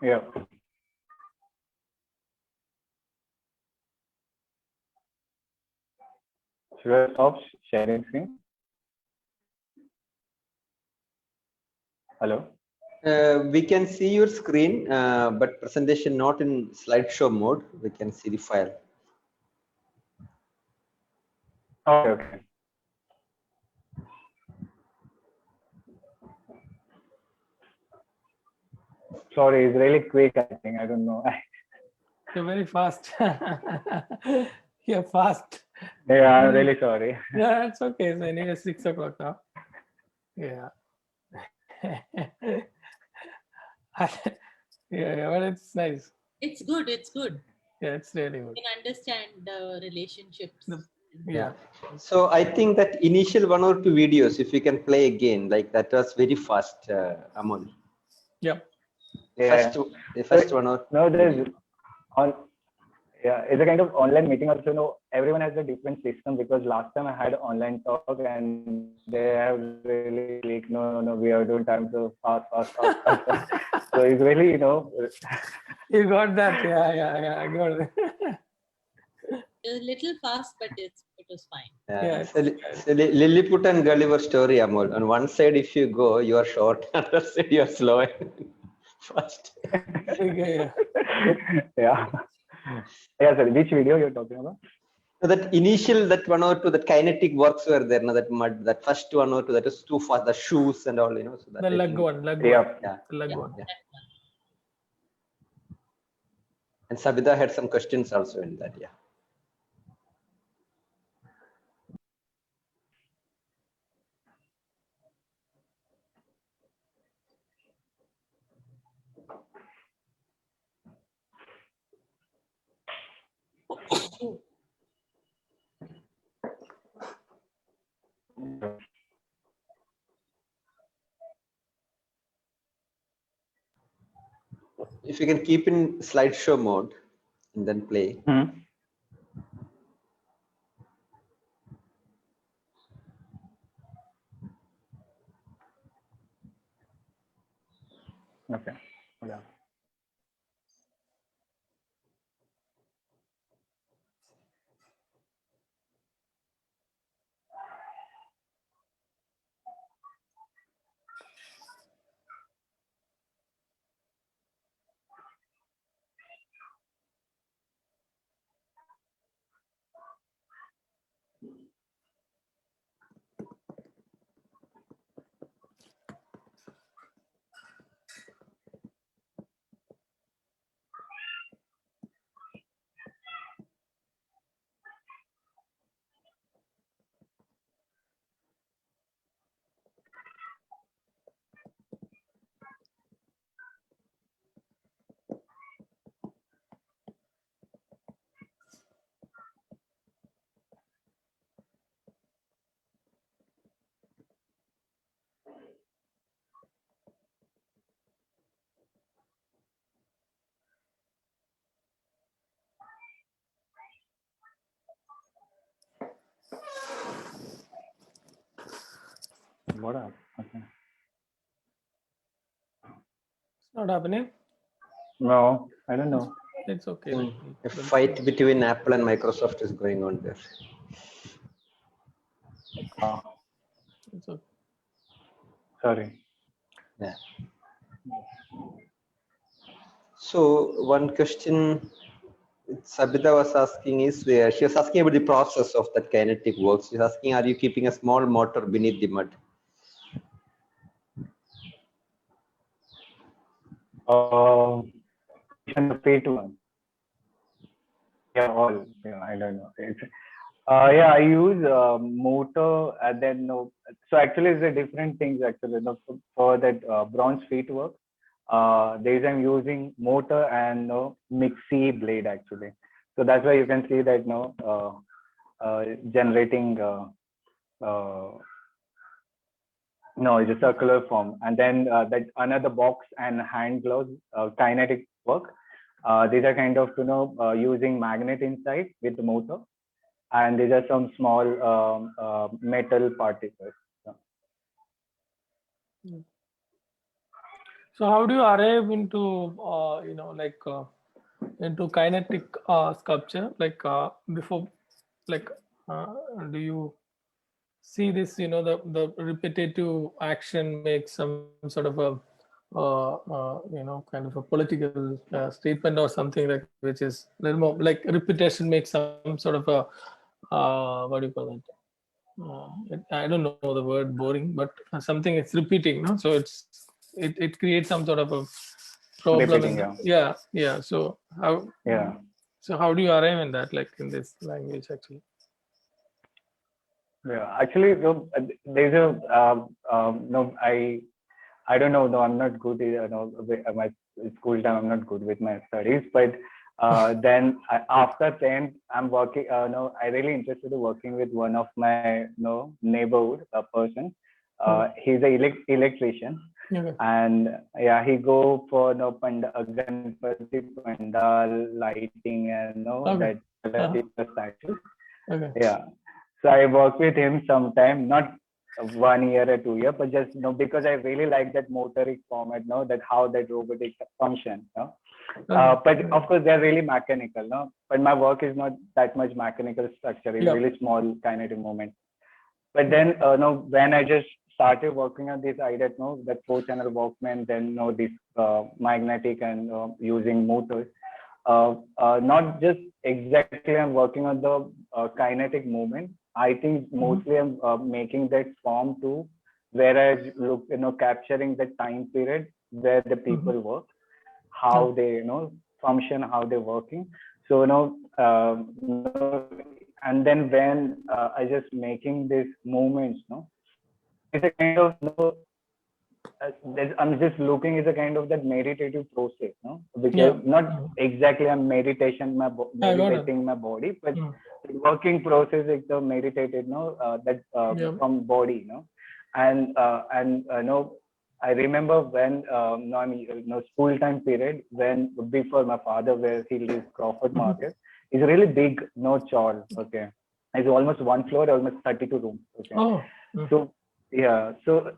S2: yeah. Should I stop sharing screen? Hello?
S1: We can see your screen, but presentation not in slideshow mode. We can see the file.
S2: Okay. Sorry, it's really quick, I think. I don't know.
S3: You're very fast. You're fast.
S2: Yeah, I'm really sorry.
S3: Yeah, it's okay. So anyway, 6 o'clock now. Yeah. Yeah, but it's nice.
S4: It's good. It's good.
S3: Yeah, it's really good.
S4: You can understand the relationships.
S3: Yeah.
S1: So I think that initial 1 or 2 videos, if you can play again, like that was very fast, Amol.
S3: Yep.
S2: Yeah.
S1: The first one or
S2: no, there's it's a kind of online meeting also. Everyone has a different system, because last time I had online talk and they have really like no, we are doing time so fast. So it's really
S3: You got that. Yeah, I got it.
S4: A little fast, but it's good. it was fine.
S3: Yeah,
S1: So Lilliput and Gulliver story, Amol. On one side, if you go, you are short. On the other side, you are slow and fast.
S3: yeah.
S2: Yeah. Yeah, sorry. Which video you're talking about?
S1: So that initial, that 1 or 2, that kinetic works were there. No, that mud, that first 1 or 2, that is too fast. The shoes and all, you know. So that
S3: The
S1: I
S3: leg
S1: think,
S3: one,
S2: Yeah.
S1: yeah.
S3: the leg
S4: Yeah,
S3: one.
S1: Yeah.
S4: that one.
S1: And Sabita had some questions also in that. Yeah. If you can keep in slideshow mode and then play.
S2: Hmm. Okay. Yeah. What up? Okay.
S3: It's not happening.
S2: No, I don't know.
S3: It's okay.
S1: A fight between Apple and Microsoft is going on there.
S3: It's okay.
S2: Sorry.
S1: Yeah. So one question Sabita was asking is, she was asking about the process of that kinetic works. She's asking, are you keeping a small motor beneath the mud?
S2: The fate one. Yeah, all. Yeah, I don't know. Yeah, I use motor and then so actually it's a different things actually. For that bronze feet work, there is I'm using motor and mixie blade actually. So that's why you can see that generating it's a circular form, and then that another box and hand gloves kinetic work. These are kind of using magnet inside with the motor, and these are some small metal particles.
S3: So how do you arrive into into kinetic sculpture? Like before, like do you see this? The repetitive action makes some sort of a kind of a political statement or something, like, which is a little more like repetition makes some sort of a what do you call it? I don't know the word boring, but something it's repeating, no? So it creates some sort of a problem.
S2: Repeating,
S3: Yeah. So how?
S2: Yeah.
S3: So how do you arrive in that, like in this language, actually?
S2: Yeah, actually, there's I don't know. No, I'm not good. With my school time, I'm not good with my studies. But then after 10th, I'm working. I really interested in working with one of my neighborhood person. He's an electrician, and yeah, he go for Ganpati Pandal lighting and that statues. Yeah, so I work with him sometime, not 1 year or 2 years, but just because I really like that motoric format, that how that robotic function. But of course, they're really mechanical, no? But my work is not that much mechanical structure. It's really small kinetic movement. But then, no, when I just started working on this idea, no, that 4-channel Walkman, then no, this magnetic and using motors. Not just exactly I'm working on the kinetic movement. I think mostly I'm making that form too, where I look, capturing the time period where the people work, how they, function, how they're working. So, and then when I just making these movements, it's a kind of, I'm just looking at a kind of that meditative process, no? Because not exactly a meditation, meditating my body, but the working process is the meditated, that from body, and I remember when school time period when before my father where he lives Crawford Market, it's a really big chore. Okay, it's almost one floor, almost 32 rooms. Okay, so yeah, so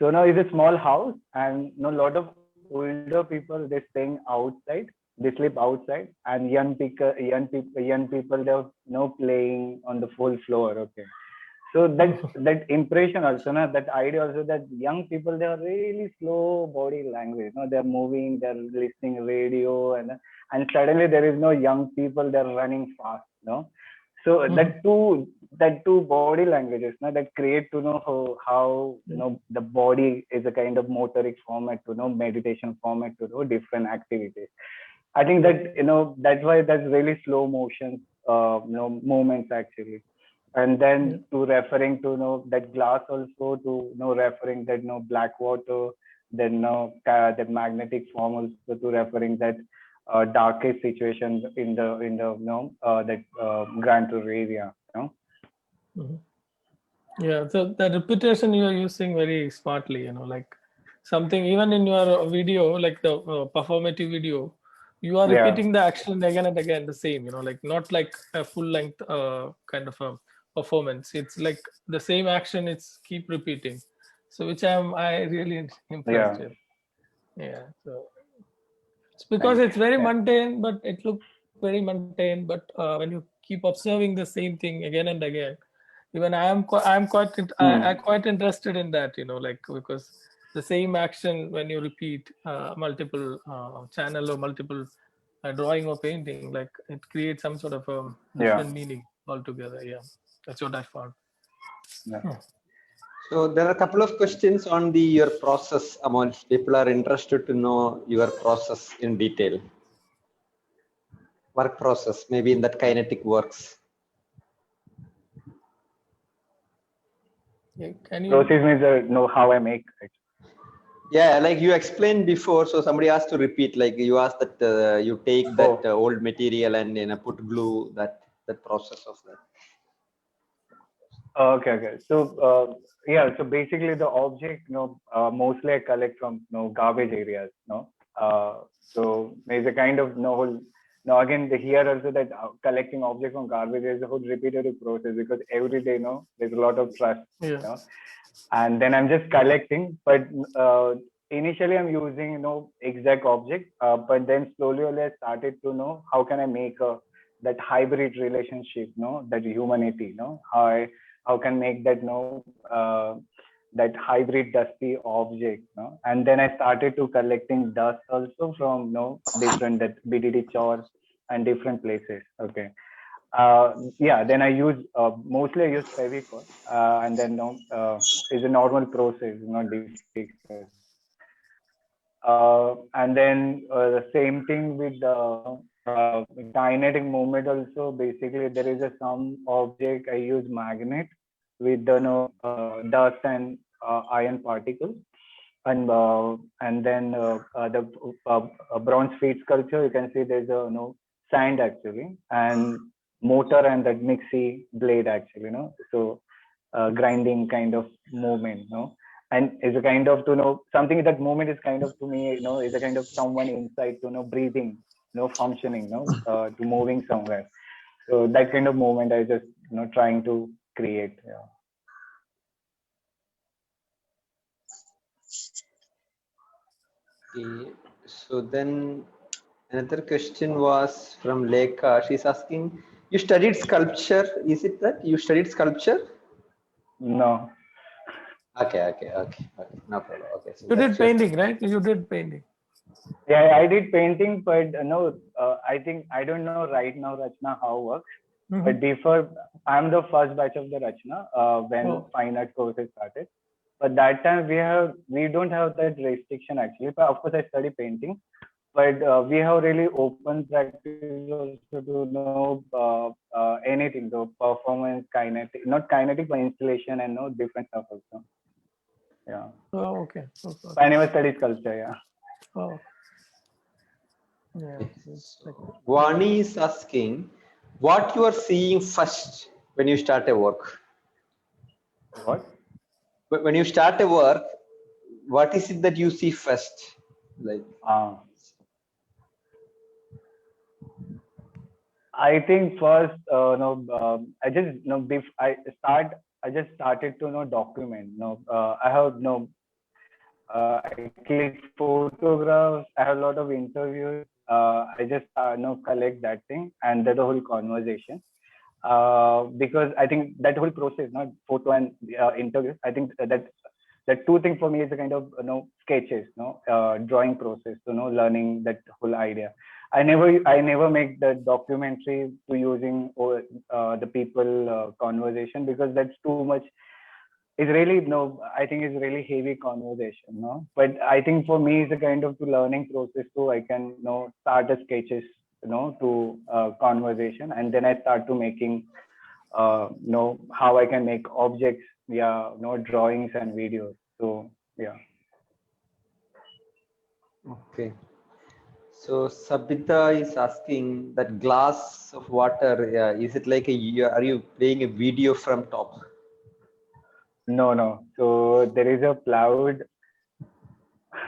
S2: now it's a small house, and a lot of older people they're staying outside. They sleep outside, and young people they're playing on the full floor. Okay, so that impression also, that idea also that young people they are really slow body language. They're moving, they're listening radio, and suddenly there is no young people they're running fast. So that two body languages that create to know how the body is a kind of motoric format to meditation format to different activities. I think that that's why that's really slow motion movements actually. And then to referring to that glass also to referring that black water, then the magnetic form also to referring that darkest situation in the that Grand Tour area.
S3: Yeah, so the repetition you are using very smartly, like something even in your video, like the performative video, you are repeating the action again and again, the same, like not like a full length kind of a performance. It's like the same action, it's keep repeating. So which I really impressed with. Yeah, so it's because it's very mundane, but it looks very mundane. But when you keep observing the same thing again and again, even I'm quite interested in that, like because the same action when you repeat multiple channel or multiple drawing or painting, like it creates some sort of different meaning altogether. Yeah, that's what I found.
S1: So there are a couple of questions on your process. Amongst people are interested to know your process in detail. Work process, maybe in that kinetic works.
S3: Yeah, can you?
S2: Process means know how I make it.
S1: Yeah, like you explained before. So somebody asked to repeat. Like you asked that you take that old material and put glue. That process of that.
S2: Okay. So so basically the object, mostly I collect from garbage areas. So there's a kind of now again here also that collecting object from garbage is a whole repetitive process because every day there's a lot of trust. And then I'm just collecting, but initially I'm using exact object, but then slowly I started to know how can I make that hybrid relationship, that humanity, how can make that that hybrid dusty object, and then I started to collecting dust also from different that BDD chores and different places. Okay. Then I use mostly I use Fevicol, and then it's a normal process, not difficult. And then the same thing with the kinetic movement also. Basically, there is some object I use magnet with the dust and iron particles, and then the bronze feet sculpture. You can see there's a sand actually, and motor and that mixie blade actually, so grinding kind of movement, and is a kind of something that moment is kind of to me, is a kind of someone inside to breathing, functioning, to moving somewhere. So that kind of movement I just trying to create.
S1: Okay. So then Another question was from Lekha. She's asking, you studied sculpture. Is it that you studied sculpture?
S2: No.
S1: Okay. No problem. Okay. So
S3: You did
S1: that's your-
S3: painting, right? You did painting.
S2: Yeah, I did painting, but no, I think I don't know right now, Rachna, how it works.
S3: Mhm.
S2: But before, I'm the first batch of the Rachna when
S3: Oh.
S2: fine art courses started. But that time we don't have that restriction actually. But of course, I study painting, but we have really open practice also to know anything, the performance, kinetic, not kinetic, but installation and no different stuff also. Yeah.
S3: Oh, okay.
S2: But I never studied sculpture. Yeah.
S3: Oh. Yeah. It's like,
S1: Vani is asking, what you are seeing first when you start a work?
S2: What?
S1: When you start a work, what is it that you see first? Like,
S2: I think first, I just I just started to document. I have I click photographs. I have a lot of interviews. I just collect that thing and the whole conversation. Because I think that whole process, not photo and interviews. I think that two things for me is a kind of sketches, drawing process, learning that whole idea. I never make the documentary to using the people conversation, because that's too much. It's really I think it's really heavy conversation, but I think for me it's a kind of learning process, so I can start the sketches to conversation, and then I start to making how I can make objects, drawings and videos. So yeah.
S1: okay. So Sabita is asking that glass of water, is it like are you playing a video from top?
S2: No. So there is a cloud,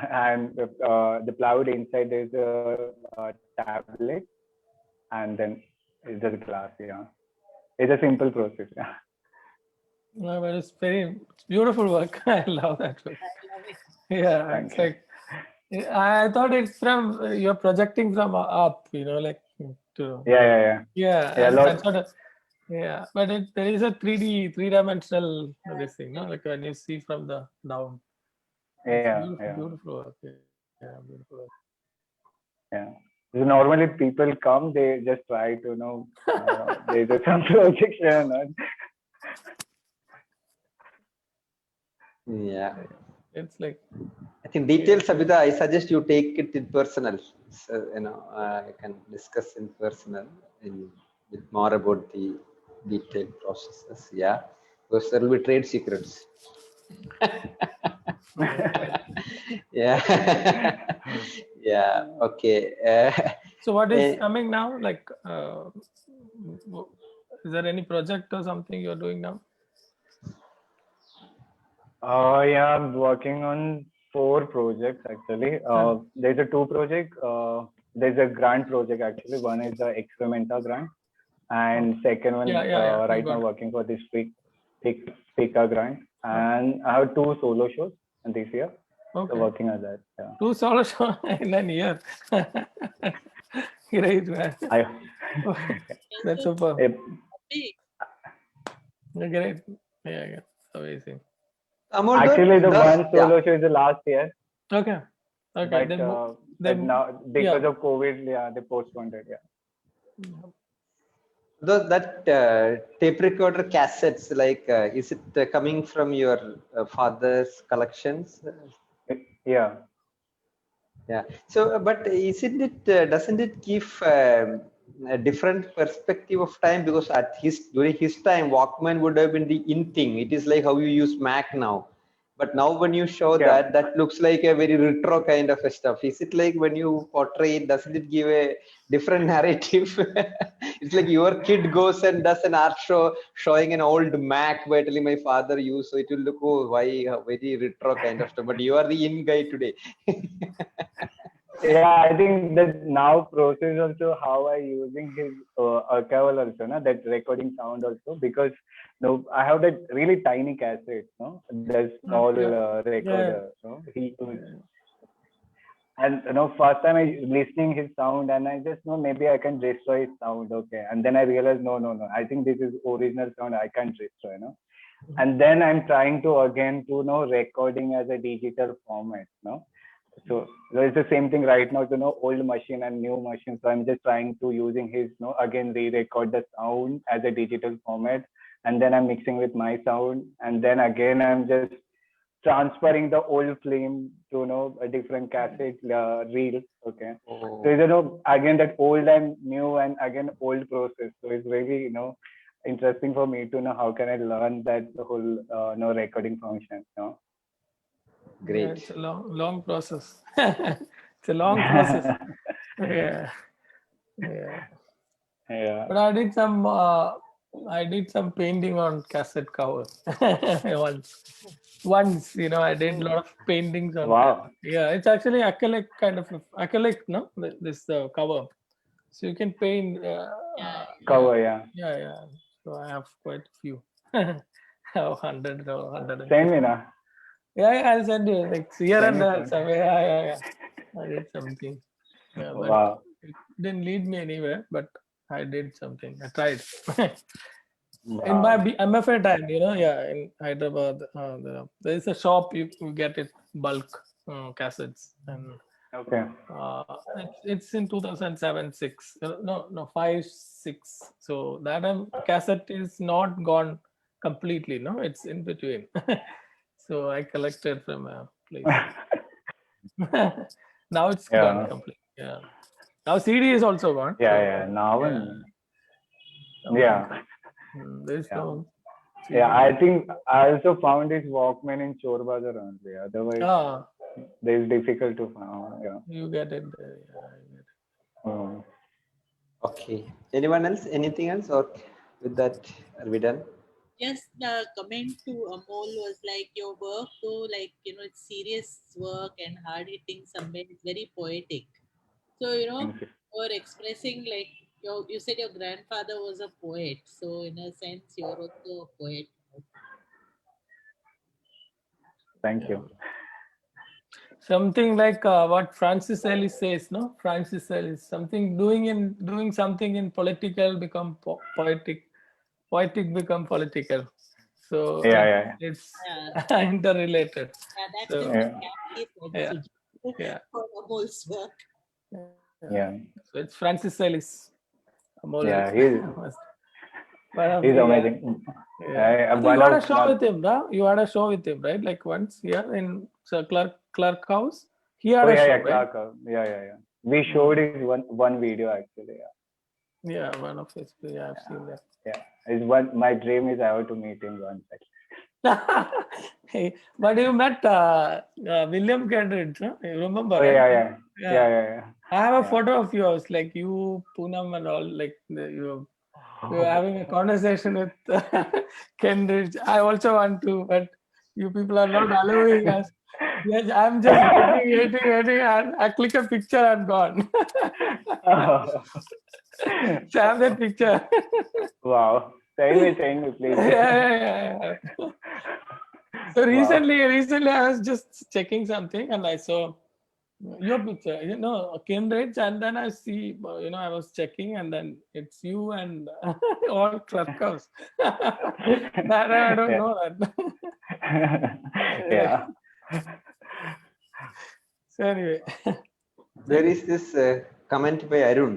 S2: and the cloud inside there's a tablet, and then it's just glass. Yeah, it's a simple process. Yeah.
S3: no, but it's beautiful work. I love that work.
S4: I love it.
S3: Yeah,
S2: Thank
S3: it's
S2: you.
S3: like I thought it's from you're projecting from up, like to
S2: Yeah.
S3: yeah.
S2: Yeah,
S3: and
S2: lot-
S3: that's what yeah, but there is a three-dimensional this thing, like when you see from the down.
S2: Yeah.
S3: Beautiful work. Yeah, beautiful work.
S2: Yeah. So normally people come, they just try to they do some projection.
S1: Yeah.
S3: It's like
S1: I think details, Sabita, I suggest you take it in personal. So, I can discuss in personal with more about the detailed processes. Yeah. Because there will be trade secrets. Yeah. Yeah. Okay.
S3: so. What is coming now? Like, is there any project or something you're doing now?
S2: Yeah, I'm working on 4 projects actually. There's a 2 project. There's a grant project actually. One is the Experimenta grant, and second one right now working for this Speaker grant. And I have 2 solo shows this year.
S3: Okay.
S2: So working on that. Yeah.
S3: 2 solo shows in a year. Great, man. That's super. Great. Yeah. Amazing.
S2: Actually, the one solo show is the last year.
S3: Okay.
S2: But now because of COVID, they postponed it. Yeah.
S1: That tape recorder cassettes, like, is it coming from your father's collections?
S2: Yeah.
S1: So, but isn't it? Doesn't it give a different perspective of time? Because during his time, Walkman would have been the in thing. It is like how you use Mac now. But now when you show that looks like a very retro kind of a stuff. Is it like when you portray it, doesn't it give a different narrative? It's like your kid goes and does an art show showing an old Mac by telling my father used, so it will look, oh, why very retro kind of stuff. But you are the in guy today.
S2: Yeah, I think that now process also how I using his archival also, that recording sound also, because I have that really tiny cassette, that small recorder. He used. And first time I listening his sound, and I just know maybe I can destroy his sound, okay. And then I realized no. I think this is original sound. I can't destroy. And then I'm trying to again to recording as a digital format. So it's the same thing right now, old machine and new machine. So I'm just trying to using his, again re-record the sound as a digital format, and then I'm mixing with my sound, and then again I'm just transferring the old film to a different cassette reel. Okay,
S1: Oh,
S2: so again that old and new and again old process. So it's really interesting for me to know how can I learn that the whole recording function.
S3: Yeah, it's
S1: great.
S3: a long process. It's a long process. Yeah, yeah.
S2: Yeah.
S3: But I did some painting on cassette covers once. I did a lot of paintings on.
S2: Wow.
S3: Yeah, it's actually acrylic kind of acrylic, no? This cover, so you can paint.
S4: Yeah.
S2: Cover, yeah.
S3: Yeah. So I have quite a few. 100 or
S2: Same,
S3: 150. Yeah, I'll send you like here
S2: Send
S3: and
S2: me
S3: there.
S2: some.
S3: Yeah. I did something. Yeah, but
S2: Wow.
S3: it didn't lead me anywhere. But I did something. I tried. In my
S2: Wow.
S3: MFA time, yeah, in Hyderabad, there is a shop you get it bulk cassettes, and
S2: Okay.
S3: it's in 2007 6, no 5 6. So that cassette is not gone completely, no, it's in between. So I collected from a place. Now it's gone
S2: Yeah.
S3: complete. Yeah. Now CD is also gone.
S2: Yeah.
S3: So
S2: Now
S3: yeah,
S2: and
S3: something.
S2: yeah.
S3: There's
S2: Yeah.
S3: no
S2: Yeah.
S3: CD.
S2: I think I also found this Walkman in Chor Bazaar only. Otherwise,
S3: Ah,
S2: it's difficult to find. Yeah.
S3: you get it there. Yeah, I get it.
S2: Mm.
S1: Okay. Anyone else? Anything else? Or with that, are we done?
S4: Just the comment to Amol was like your work, though, like it's serious work and hard hitting. Somewhere it's very poetic. So
S2: Thank you.
S4: you're expressing like you said your grandfather was a poet. So in a sense, you're also a poet.
S2: Thank you.
S3: Something like what Francis Ellis says, no? Francis Ellis, something doing something in political become poetic, poetic become political. So
S2: Yeah.
S3: it's
S4: Yeah,
S3: interrelated.
S4: yeah, that's the
S3: So
S2: Yeah.
S4: case
S3: yeah,
S4: message
S3: yeah,
S4: for Amol's work.
S3: yeah.
S2: Yeah.
S3: So it's Francis Ellis.
S2: Yeah.
S3: One of
S2: He's
S3: the
S2: amazing.
S3: yeah. I think
S2: One
S3: you had a
S2: of
S3: show with him, no? You had a show with him, right? Like once here in Clark House. He had
S2: oh
S3: a
S2: yeah,
S3: show, right?
S2: Clark. Yeah. We showed
S3: Mm.
S2: his one video actually.
S3: Yeah, one of his. Yeah, I've seen that.
S2: Yeah. It's one. My dream is ever to meet him once.
S3: Hey, but you met William Kendrick, no? You remember,
S2: Oh
S3: right?
S2: yeah.
S3: Yeah. I have a
S2: Yeah.
S3: photo of yours, like you, Poonam, and all. Like you were having a conversation with Kendrick. I also want to, but you people are not allowing us. Yes, I'm just waiting, and I click a picture and gone. So I have that picture.
S2: Wow. Send me, please.
S3: Yeah. So
S2: Wow.
S3: recently I was just checking something and I saw your picture, Cambridge, and then I see, I was checking and then it's you and all Clubhouse. That I don't
S2: Yeah.
S3: know that. Anyway,
S2: Yeah.
S3: so anyway,
S1: There is this comment by Arun.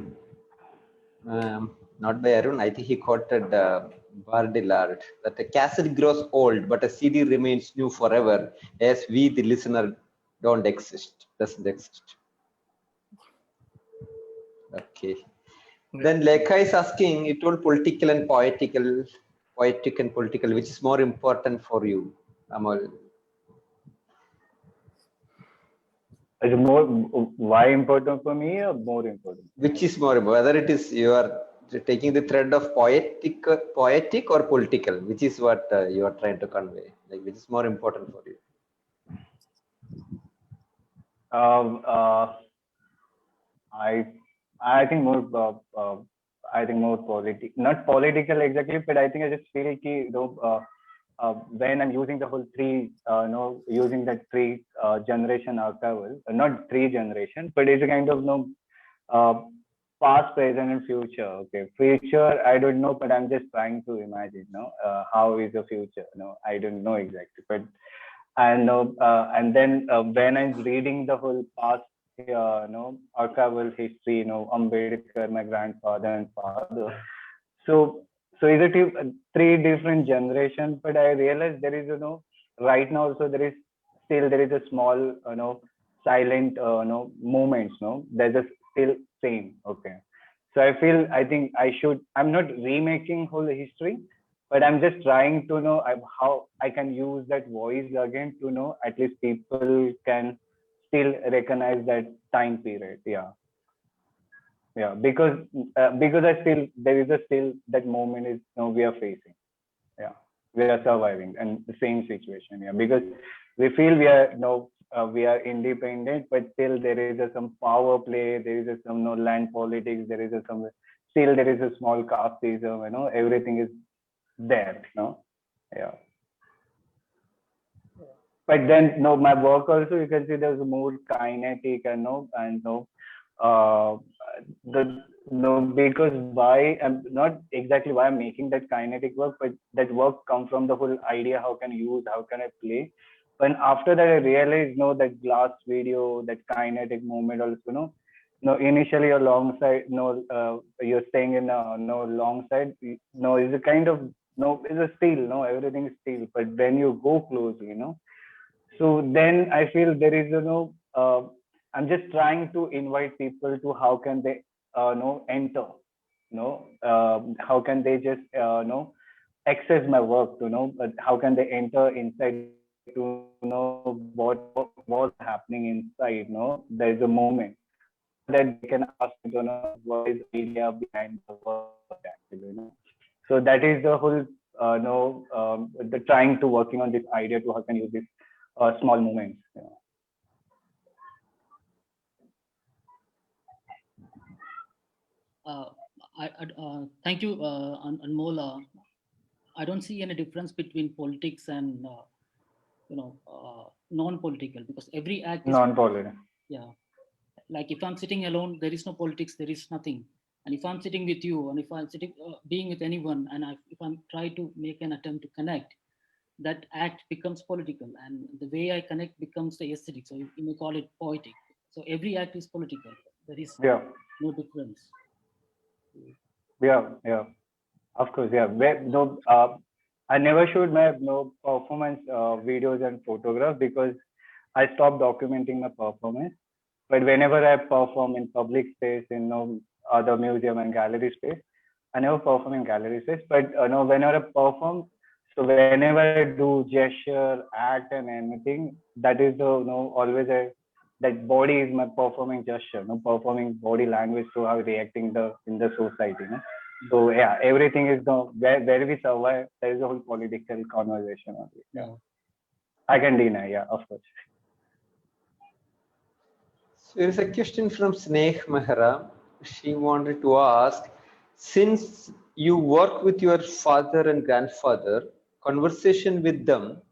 S1: Not by Arun. I think he quoted Baudrillard that a cassette grows old, but a CD remains new forever, as we, the listener, doesn't exist. Okay. Then Lekha is asking, you told poetic and political, which is more important for you, Amal?
S2: Is more why important for me or more important?
S1: Which is more, whether it is you are taking the thread of poetic or political, which is what you are trying to convey, like which is more important for you?
S2: I think more I think more political, not political exactly, but I think I just feel ki, when I'm using the whole using that three generation archival, not three generation, but it's a kind of past, present, and future. Okay, future I don't know, but I'm just trying to imagine. How is the future? I don't know exactly, but and then when I'm reading the whole past, archival history, Ambedkar, my grandfather and father. So is it three different generations? But I realized there is, right now also there is a small, silent, movements. There's a still same. Okay. So I think I'm not remaking whole history, but I'm just trying to know how I can use that voice again to know at least people can still recognize that time period. Yeah, because there is still that moment is we are facing. Yeah, we are surviving and the same situation. Yeah, because we feel we are independent, but still there is some power play, there is some land politics, there is still there is a small casteism, everything is there. Yeah. But then my work also, you can see there's more kinetic and because why I'm not exactly why I'm making that kinetic work, but that work comes from the whole idea how can I use, how can I play. But after that I realized that glass video, that kinetic movement also initially alongside you're staying in long side is a kind of it's a steel, everything is steel, but when you go closely so then I feel there is I'm just trying to invite people to how can they enter how can they just access my work to know but how can they enter inside to know what was happening inside. There's a moment that they can ask what is idea behind the work actually. So that is the whole the trying to working on this idea to how can use this small moments.
S5: Thank you, Anmol. I don't see any difference between politics and non-political, because every act is
S2: non-political.
S5: Yeah, like if I'm sitting alone, there is no politics, there is nothing. And if I'm sitting with you, and if I'm sitting being with anyone, and if I'm trying to make an attempt to connect, that act becomes political, and the way I connect becomes the aesthetic. So you may call it poetic. So every act is political. There is no difference.
S2: Yeah, of course. Yeah, I never showed my performance videos and photographs because I stopped documenting my performance. But whenever I perform in public space, in other museum and gallery space, I never perform in gallery space. But whenever I perform, so whenever I do gesture, act, and anything, that is the always that body is my performing gesture, performing body language, so how reacting in the society. So yeah, everything is where we survive. There is a whole political conversation on it. Yeah. I can deny. Yeah, of course.
S1: So there is a question from Sneh Mehra. She wanted to ask, since you work with your father and grandfather, conversation with them,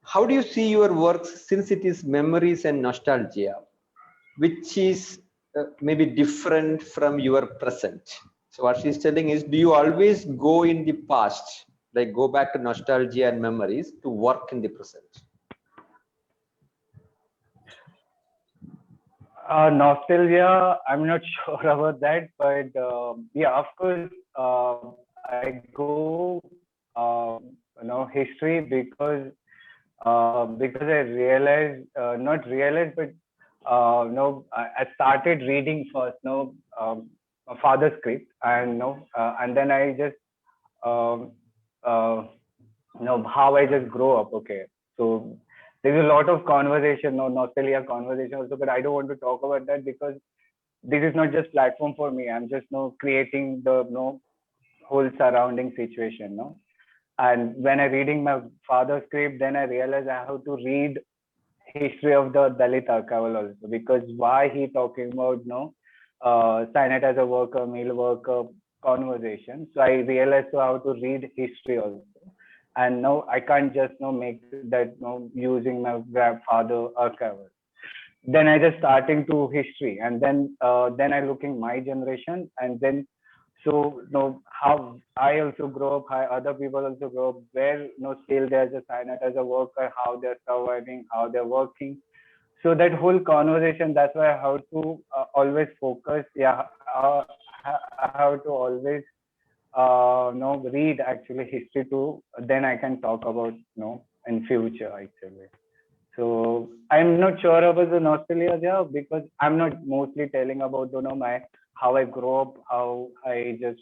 S1: how do you see your work since it is memories and nostalgia, which is maybe different from your present? So what she's telling is, do you always go in the past, like go back to nostalgia and memories to work in the present?
S2: Nostalgia, I'm not sure about that, but yeah, of course, I go, history because I realized, not realized, but I started reading first, father's script, and and then I just, how I just grow up. Okay, so there's a lot of conversation, nostalgia conversation also, but I don't want to talk about that because this is not just platform for me. I'm just creating the whole surrounding situation. And when I'm reading my father's script, then I realize I have to read history of the Dalit archival also, because why he talking about cyanide as a worker, male worker conversation. So I realized I have to read history also. and now I can't just make that using my grandfather archival. Then I just starting to history, and then I looking my generation, and then so how I also grow up, how other people also grow up, where still there's a signet as a worker, how they're surviving, how they're working. So that whole conversation, that's why I have to always focus. Yeah, I have to always read actually history too. Then I can talk about in future actually. So I'm not sure about the nostalgia because I'm not mostly telling about my how I grew up, how I just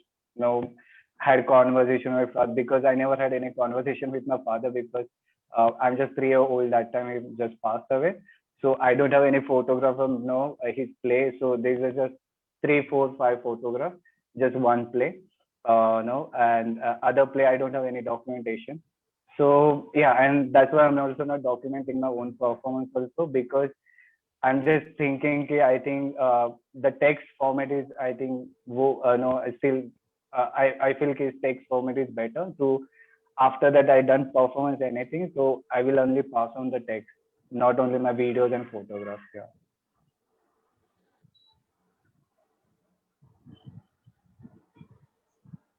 S2: had conversation with father, because I never had any conversation with my father because I'm just 3 years old that time he just passed away. So I don't have any photograph of his play. So these are just 3, 4, 5 photographs, just one play. And other play I don't have any documentation. So yeah, and that's why I'm also not documenting my own performance also, because I'm just thinking I think the text format is, I think still I feel text format is better. So after that I done performance anything, so I will only pass on the text, not only my videos and photographs. Yeah.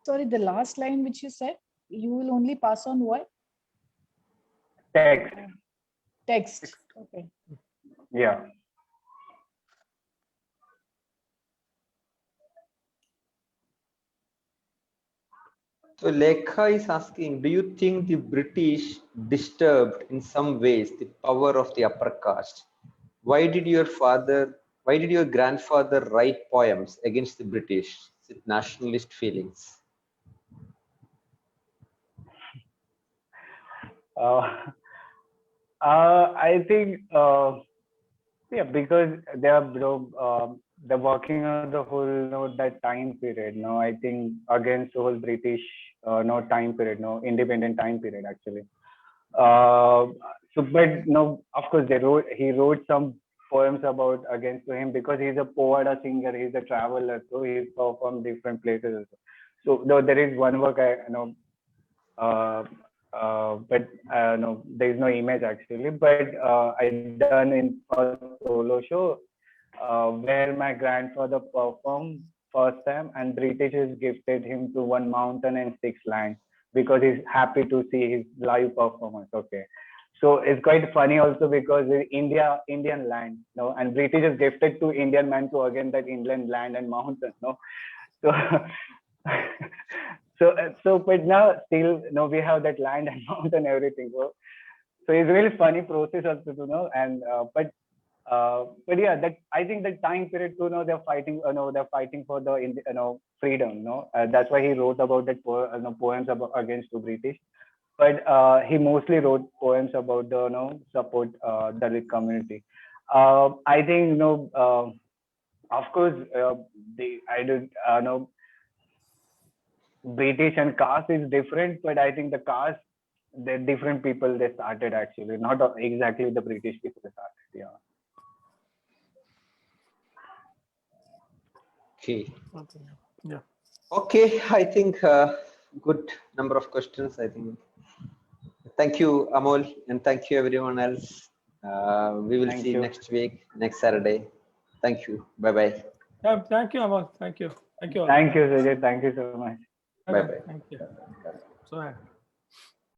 S6: Sorry, the last line which you said, you will only pass on what?
S2: Text.
S6: Text. Okay.
S2: Yeah.
S1: So Lekha is asking, do you think the British disturbed in some ways the power of the upper caste? Why did your grandfather write poems against the British with nationalist feelings?
S2: I think yeah, because they are they're working on the whole that time period. No, I think against the whole British time period, independent time period actually. So but of course he wrote some poems about against him, because he's a poet, a singer, he's a traveler, so he performed different places also. So though there is one work I but no, there is no image actually. But I done in a solo show where my grandfather performed first time, and Britishers gifted him to one mountain and 6 lines because he's happy to see his live performance. Okay, so it's quite funny also because Indian land, and Britishers gifted to Indian man to again that Indian land and mountain, so. So but now still we have that land and mountain everything, so it's really funny process also to know. And but yeah, that I think that time period too, they're fighting for the freedom, that's why he wrote about that poems about against the British. But he mostly wrote poems about the support Dalit community. I think of course I did British and caste is different, but I think the caste, the different people they started actually, not exactly the British people started. Yeah.
S1: Okay.
S3: Okay. Yeah.
S1: Okay, I think good number of questions. I think. Thank you, Amol, and thank you everyone else. We will see you next week, next Saturday. Thank you. Bye bye.
S3: Yeah, thank you, Amal. Thank you. Thank you all.
S2: Thank you, Sujay. Thank you so much.
S1: Bye bye.
S3: Thank you. So.